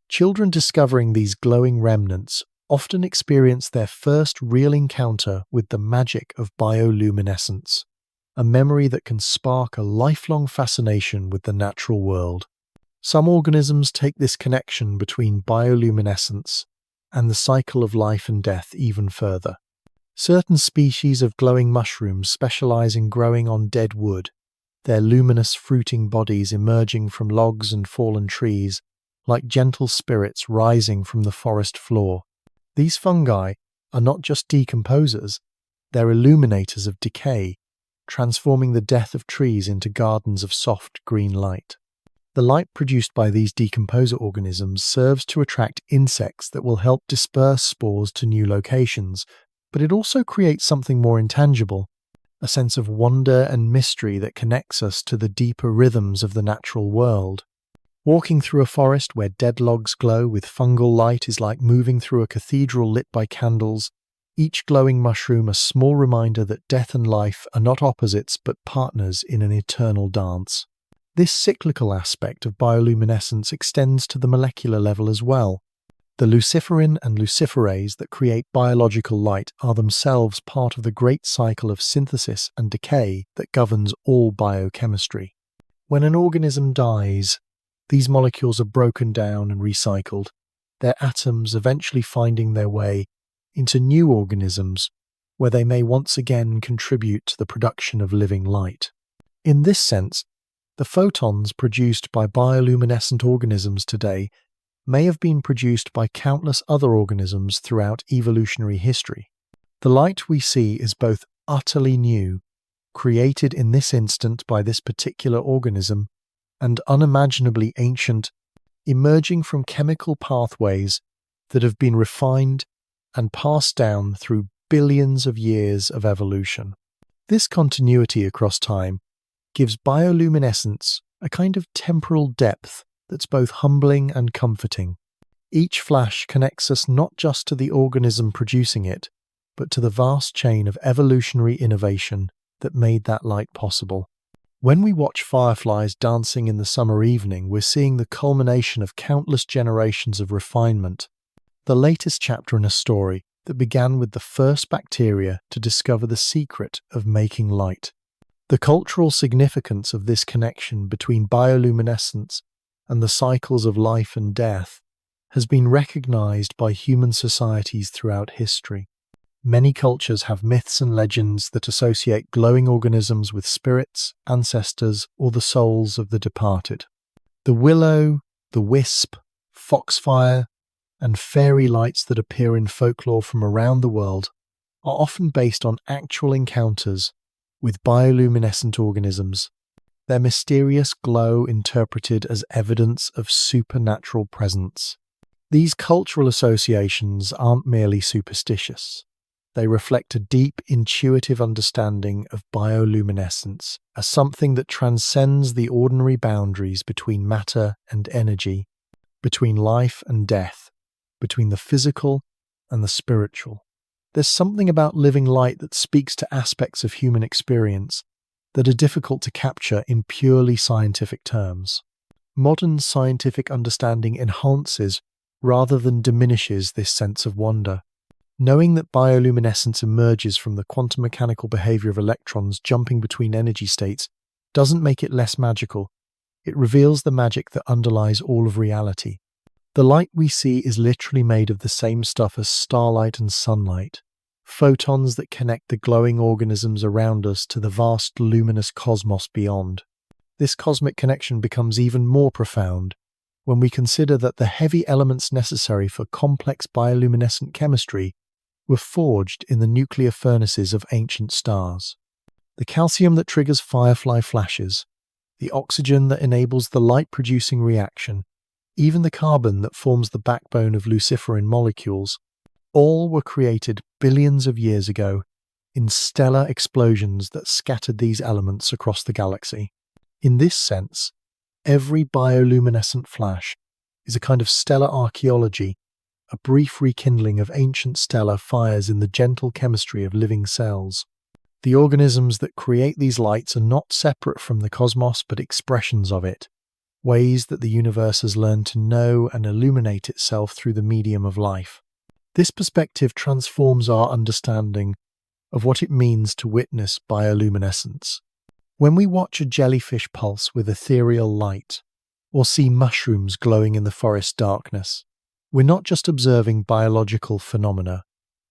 Children discovering these glowing remnants often experience their first real encounter with the magic of bioluminescence, a memory that can spark a lifelong fascination with the natural world. Some organisms take this connection between bioluminescence and the cycle of life and death even further. Certain species of glowing mushrooms specialize in growing on dead wood, their luminous fruiting bodies emerging from logs and fallen trees, like gentle spirits rising from the forest floor. These fungi are not just decomposers, they're illuminators of decay, transforming the death of trees into gardens of soft green light. The light produced by these decomposer organisms serves to attract insects that will help disperse spores to new locations, but it also creates something more intangible, a sense of wonder and mystery that connects us to the deeper rhythms of the natural world. Walking through a forest where dead logs glow with fungal light is like moving through a cathedral lit by candles, each glowing mushroom a small reminder that death and life are not opposites but partners in an eternal dance. This cyclical aspect of bioluminescence extends to the molecular level as well. The luciferin and luciferase that create biological light are themselves part of the great cycle of synthesis and decay that governs all biochemistry. When an organism dies, these molecules are broken down and recycled, their atoms eventually finding their way into new organisms where they may once again contribute to the production of living light. In this sense, the photons produced by bioluminescent organisms today may have been produced by countless other organisms throughout evolutionary history. The light we see is both utterly new, created in this instant by this particular organism, and unimaginably ancient, emerging from chemical pathways that have been refined and passed down through billions of years of evolution. This continuity across time gives bioluminescence a kind of temporal depth that's both humbling and comforting. Each flash connects us not just to the organism producing it, but to the vast chain of evolutionary innovation that made that light possible. When we watch fireflies dancing in the summer evening, we're seeing the culmination of countless generations of refinement, the latest chapter in a story that began with the first bacteria to discover the secret of making light. The cultural significance of this connection between bioluminescence and the cycles of life and death has been recognized by human societies throughout history. Many cultures have myths and legends that associate glowing organisms with spirits, ancestors, or the souls of the departed. The willow, the wisp, foxfire, and fairy lights that appear in folklore from around the world are often based on actual encounters with bioluminescent organisms, their mysterious glow interpreted as evidence of supernatural presence. These cultural associations aren't merely superstitious. They reflect a deep, intuitive understanding of bioluminescence as something that transcends the ordinary boundaries between matter and energy, between life and death, between the physical and the spiritual. There's something about living light that speaks to aspects of human experience that are difficult to capture in purely scientific terms. Modern scientific understanding enhances rather than diminishes this sense of wonder. Knowing that bioluminescence emerges from the quantum mechanical behavior of electrons jumping between energy states doesn't make it less magical. It reveals the magic that underlies all of reality. The light we see is literally made of the same stuff as starlight and sunlight, photons that connect the glowing organisms around us to the vast luminous cosmos beyond. This cosmic connection becomes even more profound when we consider that the heavy elements necessary for complex bioluminescent chemistry were forged in the nuclear furnaces of ancient stars. The calcium that triggers firefly flashes, the oxygen that enables the light-producing reaction, even the carbon that forms the backbone of luciferin molecules, all were created billions of years ago in stellar explosions that scattered these elements across the galaxy. In this sense, every bioluminescent flash is a kind of stellar archaeology, a brief rekindling of ancient stellar fires in the gentle chemistry of living cells. The organisms that create these lights are not separate from the cosmos but expressions of it, ways that the universe has learned to know and illuminate itself through the medium of life. This perspective transforms our understanding of what it means to witness bioluminescence. When we watch a jellyfish pulse with ethereal light, or see mushrooms glowing in the forest darkness, we're not just observing biological phenomena,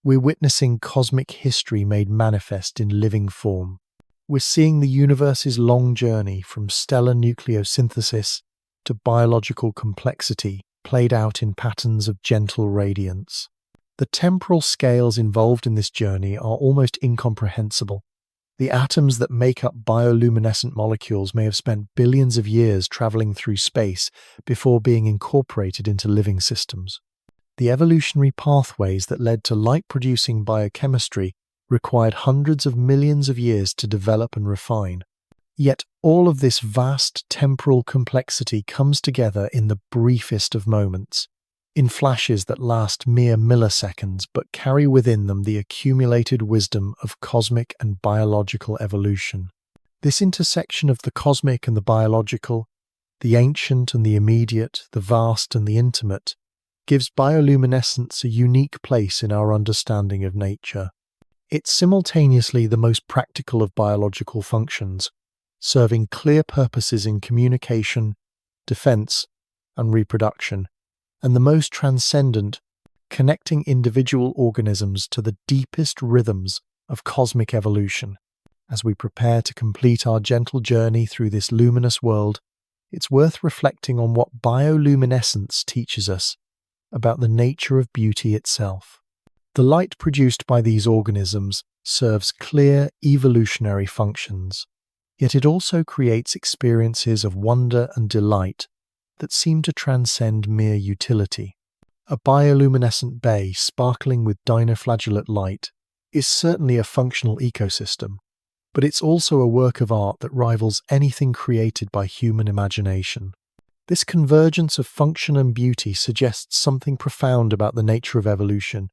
we're witnessing cosmic history made manifest in living form. We're seeing the universe's long journey from stellar nucleosynthesis to biological complexity played out in patterns of gentle radiance. The temporal scales involved in this journey are almost incomprehensible. The atoms that make up bioluminescent molecules may have spent billions of years traveling through space before being incorporated into living systems. The evolutionary pathways that led to light-producing biochemistry required hundreds of millions of years to develop and refine. Yet all of this vast temporal complexity comes together in the briefest of moments, in flashes that last mere milliseconds but carry within them the accumulated wisdom of cosmic and biological evolution. This intersection of the cosmic and the biological, the ancient and the immediate, the vast and the intimate, gives bioluminescence a unique place in our understanding of nature. It's simultaneously the most practical of biological functions, serving clear purposes in communication, defense, and reproduction, and the most transcendent, connecting individual organisms to the deepest rhythms of cosmic evolution. As we prepare to complete our gentle journey through this luminous world, it's worth reflecting on what bioluminescence teaches us about the nature of beauty itself. The light produced by these organisms serves clear evolutionary functions, yet it also creates experiences of wonder and delight that seem to transcend mere utility. A bioluminescent bay sparkling with dinoflagellate light is certainly a functional ecosystem, but it's also a work of art that rivals anything created by human imagination. This convergence of function and beauty suggests something profound about the nature of evolution,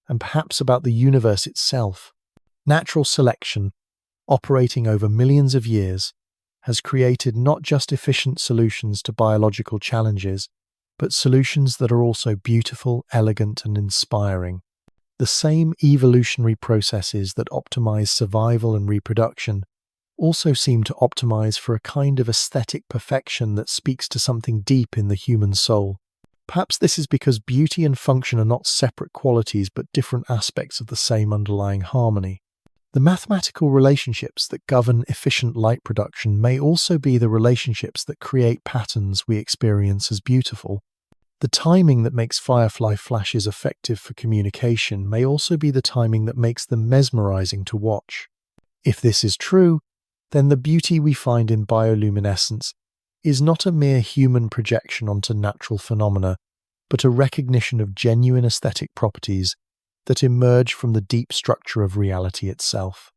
and perhaps about the universe itself. Natural selection, operating over millions of years, has created not just efficient solutions to biological challenges, but solutions that are also beautiful, elegant, and inspiring. The same evolutionary processes that optimize survival and reproduction also seem to optimize for a kind of aesthetic perfection that speaks to something deep in the human soul. Perhaps this is because beauty and function are not separate qualities but different aspects of the same underlying harmony. The mathematical relationships that govern efficient light production may also be the relationships that create patterns we experience as beautiful. The timing that makes firefly flashes effective for communication may also be the timing that makes them mesmerizing to watch. If this is true, then the beauty we find in bioluminescence is not a mere human projection onto natural phenomena, but a recognition of genuine aesthetic properties that emerge from the deep structure of reality itself.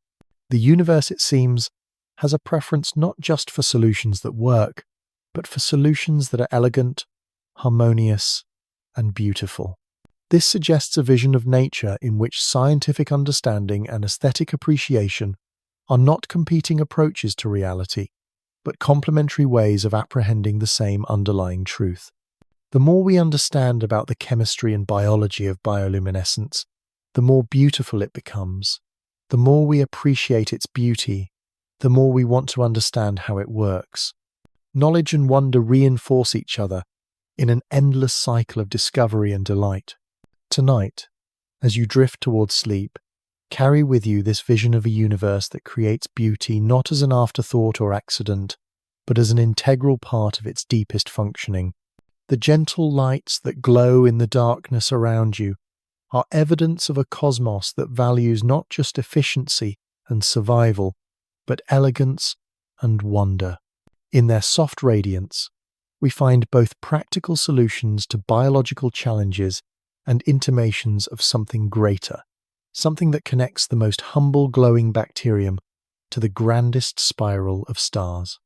The universe, it seems, has a preference not just for solutions that work, but for solutions that are elegant, harmonious, and beautiful. This suggests a vision of nature in which scientific understanding and aesthetic appreciation are not competing approaches to reality, but complementary ways of apprehending the same underlying truth. The more we understand about the chemistry and biology of bioluminescence, the more beautiful it becomes. The more we appreciate its beauty, the more we want to understand how it works. Knowledge and wonder reinforce each other in an endless cycle of discovery and delight. Tonight, as you drift towards sleep, carry with you this vision of a universe that creates beauty not as an afterthought or accident, but as an integral part of its deepest functioning. The gentle lights that glow in the darkness around you are evidence of a cosmos that values not just efficiency and survival, but elegance and wonder. In their soft radiance, we find both practical solutions to biological challenges and intimations of something greater, something that connects the most humble glowing bacterium to the grandest spiral of stars.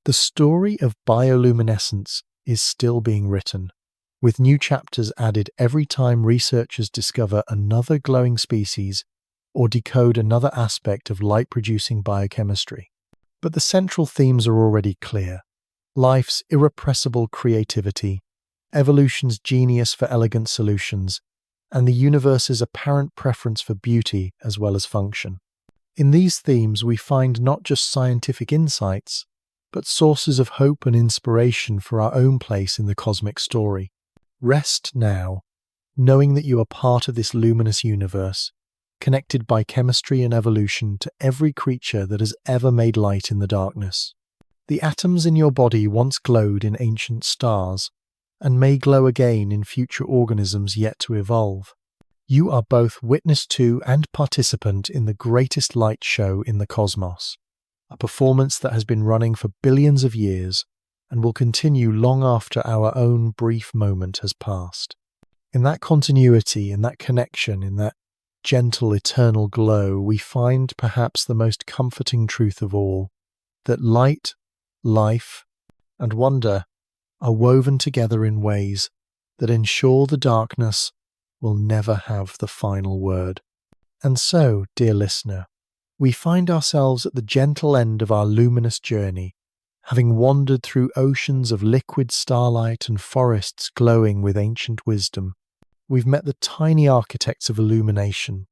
The story of bioluminescence is still being written, with new chapters added every time researchers discover another glowing species or decode another aspect of light-producing biochemistry. But the central themes are already clear: life's irrepressible creativity, evolution's genius for elegant solutions, and the universe's apparent preference for beauty as well as function. In these themes, we find not just scientific insights, but sources of hope and inspiration for our own place in the cosmic story. Rest now, knowing that you are part of this luminous universe, connected by chemistry and evolution to every creature that has ever made light in the darkness. The atoms in your body once glowed in ancient stars, and may glow again in future organisms yet to evolve. You are both witness to and participant in the greatest light show in the cosmos, a performance that has been running for billions of years and will continue long after our own brief moment has passed. In that continuity, in that connection, in that gentle eternal glow, we find perhaps the most comforting truth of all, that light, life, and wonder are woven together in ways that ensure the darkness will never have the final word. And so, dear listener, we find ourselves at the gentle end of our luminous journey, having wandered through oceans of liquid starlight and forests glowing with ancient wisdom. We've met the tiny architects of illumination,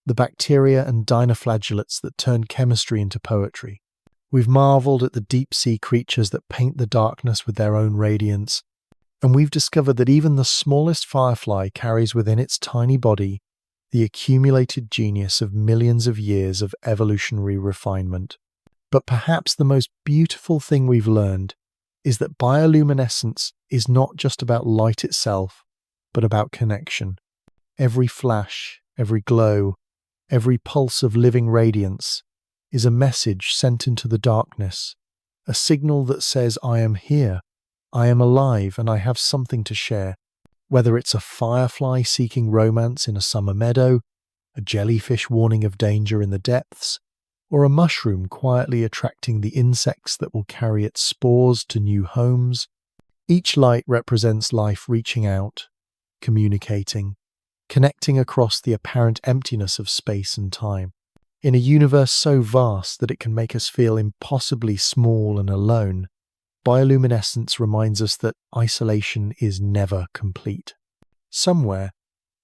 the bacteria and dinoflagellates that turn chemistry into poetry. We've marveled at the deep-sea creatures that paint the darkness with their own radiance, and we've discovered that even the smallest firefly carries within its tiny body the accumulated genius of millions of years of evolutionary refinement. But perhaps the most beautiful thing we've learned is that bioluminescence is not just about light itself, but about connection. Every flash, every glow, every pulse of living radiance is a message sent into the darkness, a signal that says, I am here, I am alive, and I have something to share. Whether it's a firefly seeking romance in a summer meadow, a jellyfish warning of danger in the depths, or a mushroom quietly attracting the insects that will carry its spores to new homes, each light represents life reaching out, communicating, connecting across the apparent emptiness of space and time. In a universe so vast that it can make us feel impossibly small and alone, bioluminescence reminds us that isolation is never complete. Somewhere,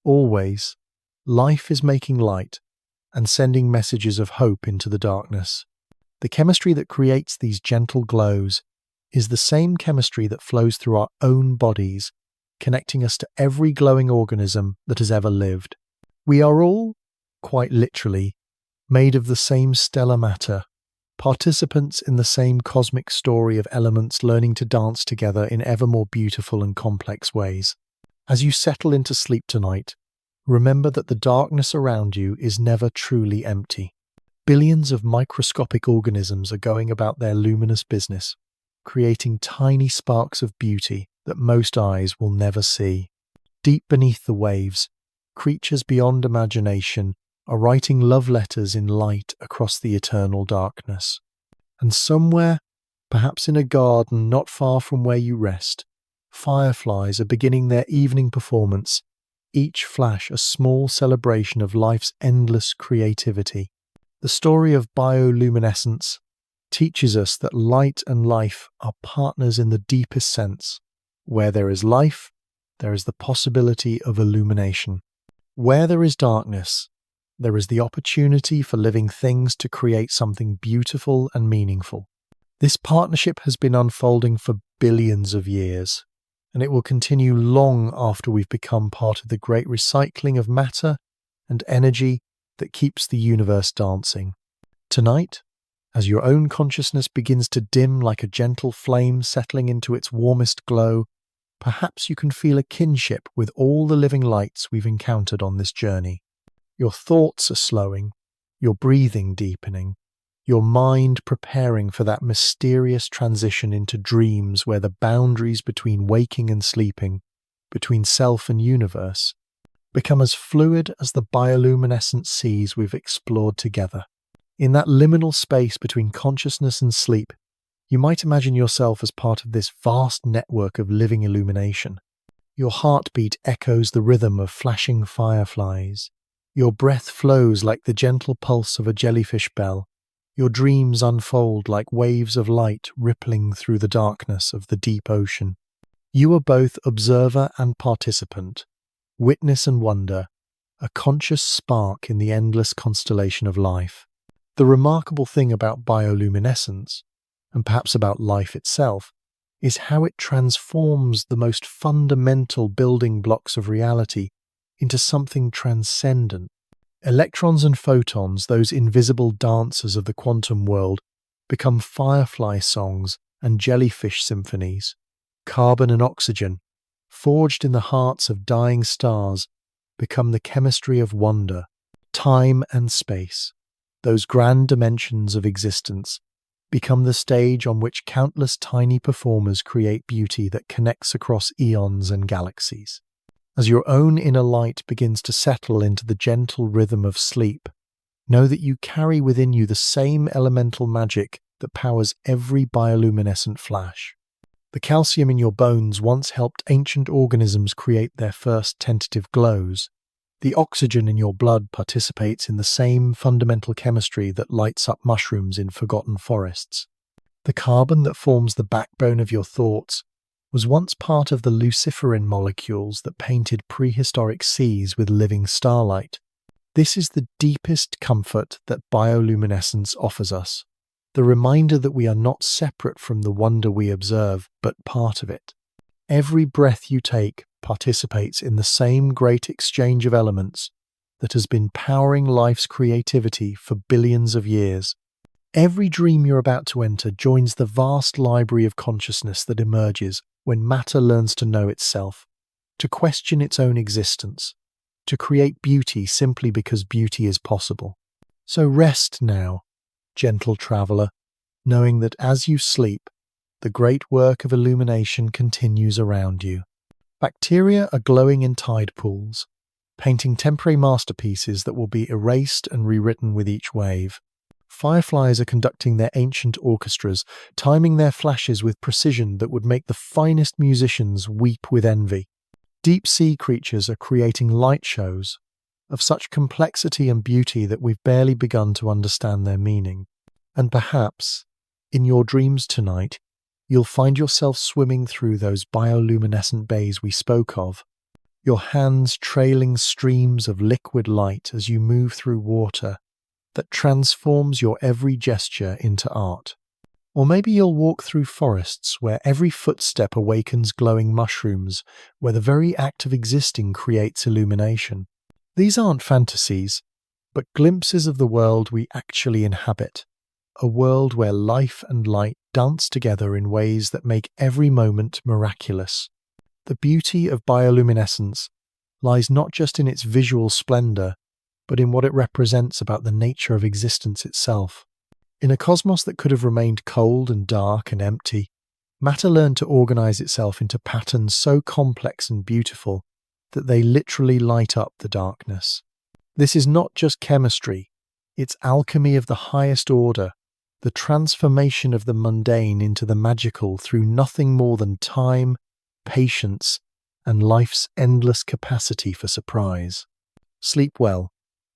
always, life is making light and sending messages of hope into the darkness. The chemistry that creates these gentle glows is the same chemistry that flows through our own bodies, connecting us to every glowing organism that has ever lived. We are all, quite literally, made of the same stellar matter, participants in the same cosmic story of elements learning to dance together in ever more beautiful and complex ways. As you settle into sleep tonight, remember that the darkness around you is never truly empty. Billions of microscopic organisms are going about their luminous business, creating tiny sparks of beauty that most eyes will never see. Deep beneath the waves, creatures beyond imagination are writing love letters in light across the eternal darkness. And somewhere, perhaps in a garden not far from where you rest, fireflies are beginning their evening performance, each flash a small celebration of life's endless creativity. The story of bioluminescence teaches us that light and life are partners in the deepest sense. Where there is life, there is the possibility of illumination. Where there is darkness, there is the opportunity for living things to create something beautiful and meaningful. This partnership has been unfolding for billions of years, and it will continue long after we've become part of the great recycling of matter and energy that keeps the universe dancing. Tonight, as your own consciousness begins to dim like a gentle flame settling into its warmest glow, perhaps you can feel a kinship with all the living lights we've encountered on this journey. Your thoughts are slowing, your breathing deepening, your mind preparing for that mysterious transition into dreams where the boundaries between waking and sleeping, between self and universe, become as fluid as the bioluminescent seas we've explored together. In that liminal space between consciousness and sleep, you might imagine yourself as part of this vast network of living illumination. Your heartbeat echoes the rhythm of flashing fireflies. Your breath flows like the gentle pulse of a jellyfish bell. Your dreams unfold like waves of light rippling through the darkness of the deep ocean. You are both observer and participant, witness and wonder, a conscious spark in the endless constellation of life. The remarkable thing about bioluminescence, and perhaps about life itself, is how it transforms the most fundamental building blocks of reality into something transcendent. Electrons and photons, those invisible dancers of the quantum world, become firefly songs and jellyfish symphonies. Carbon and oxygen, forged in the hearts of dying stars, become the chemistry of wonder. Time and space, those grand dimensions of existence, become the stage on which countless tiny performers create beauty that connects across eons and galaxies. As your own inner light begins to settle into the gentle rhythm of sleep, know that you carry within you the same elemental magic that powers every bioluminescent flash. The calcium in your bones once helped ancient organisms create their first tentative glows. The oxygen in your blood participates in the same fundamental chemistry that lights up mushrooms in forgotten forests. The carbon that forms the backbone of your thoughts was once part of the luciferin molecules that painted prehistoric seas with living starlight. This is the deepest comfort that bioluminescence offers us, the reminder that we are not separate from the wonder we observe, but part of it. Every breath you take participates in the same great exchange of elements that has been powering life's creativity for billions of years. Every dream you're about to enter joins the vast library of consciousness that emerges when matter learns to know itself, to question its own existence, to create beauty simply because beauty is possible. So rest now, gentle traveller, knowing that as you sleep, the great work of illumination continues around you. Bacteria are glowing in tide pools, painting temporary masterpieces that will be erased and rewritten with each wave. Fireflies are conducting their ancient orchestras, timing their flashes with precision that would make the finest musicians weep with envy. Deep-sea creatures are creating light shows of such complexity and beauty that we've barely begun to understand their meaning. And perhaps, in your dreams tonight, you'll find yourself swimming through those bioluminescent bays we spoke of, your hands trailing streams of liquid light as you move through water that transforms your every gesture into art. Or maybe you'll walk through forests where every footstep awakens glowing mushrooms, where the very act of existing creates illumination. These aren't fantasies, but glimpses of the world we actually inhabit, a world where life and light dance together in ways that make every moment miraculous. The beauty of bioluminescence lies not just in its visual splendor, but in what it represents about the nature of existence itself. In a cosmos that could have remained cold and dark and empty, matter learned to organize itself into patterns so complex and beautiful that they literally light up the darkness. This is not just chemistry, it's alchemy of the highest order, the transformation of the mundane into the magical through nothing more than time, patience, and life's endless capacity for surprise. Sleep well,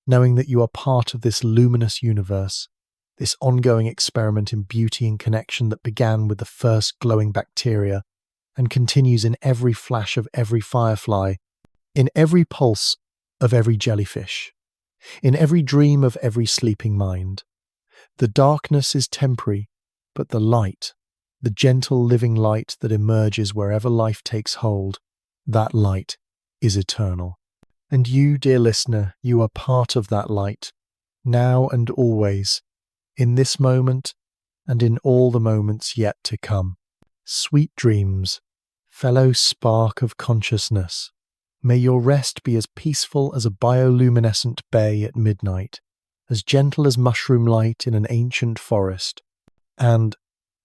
knowing that you are part of this luminous universe, this ongoing experiment in beauty and connection that began with the first glowing bacteria and continues in every flash of every firefly, in every pulse of every jellyfish, in every dream of every sleeping mind. The darkness is temporary, but the light, the gentle living light that emerges wherever life takes hold, that light is eternal. And you, dear listener, you are part of that light, now and always, in this moment and in all the moments yet to come. Sweet dreams, Fellow spark of consciousness, may your rest be as peaceful as a bioluminescent bay at midnight, as gentle as mushroom light in an ancient forest, and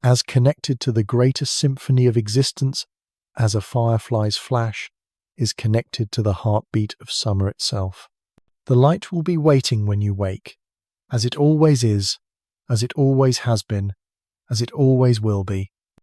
as connected to the greatest symphony of existence as a firefly's flash is connected to the heartbeat of summer itself. The light will be waiting when you wake, as it always is, as it always has been, as it always will be.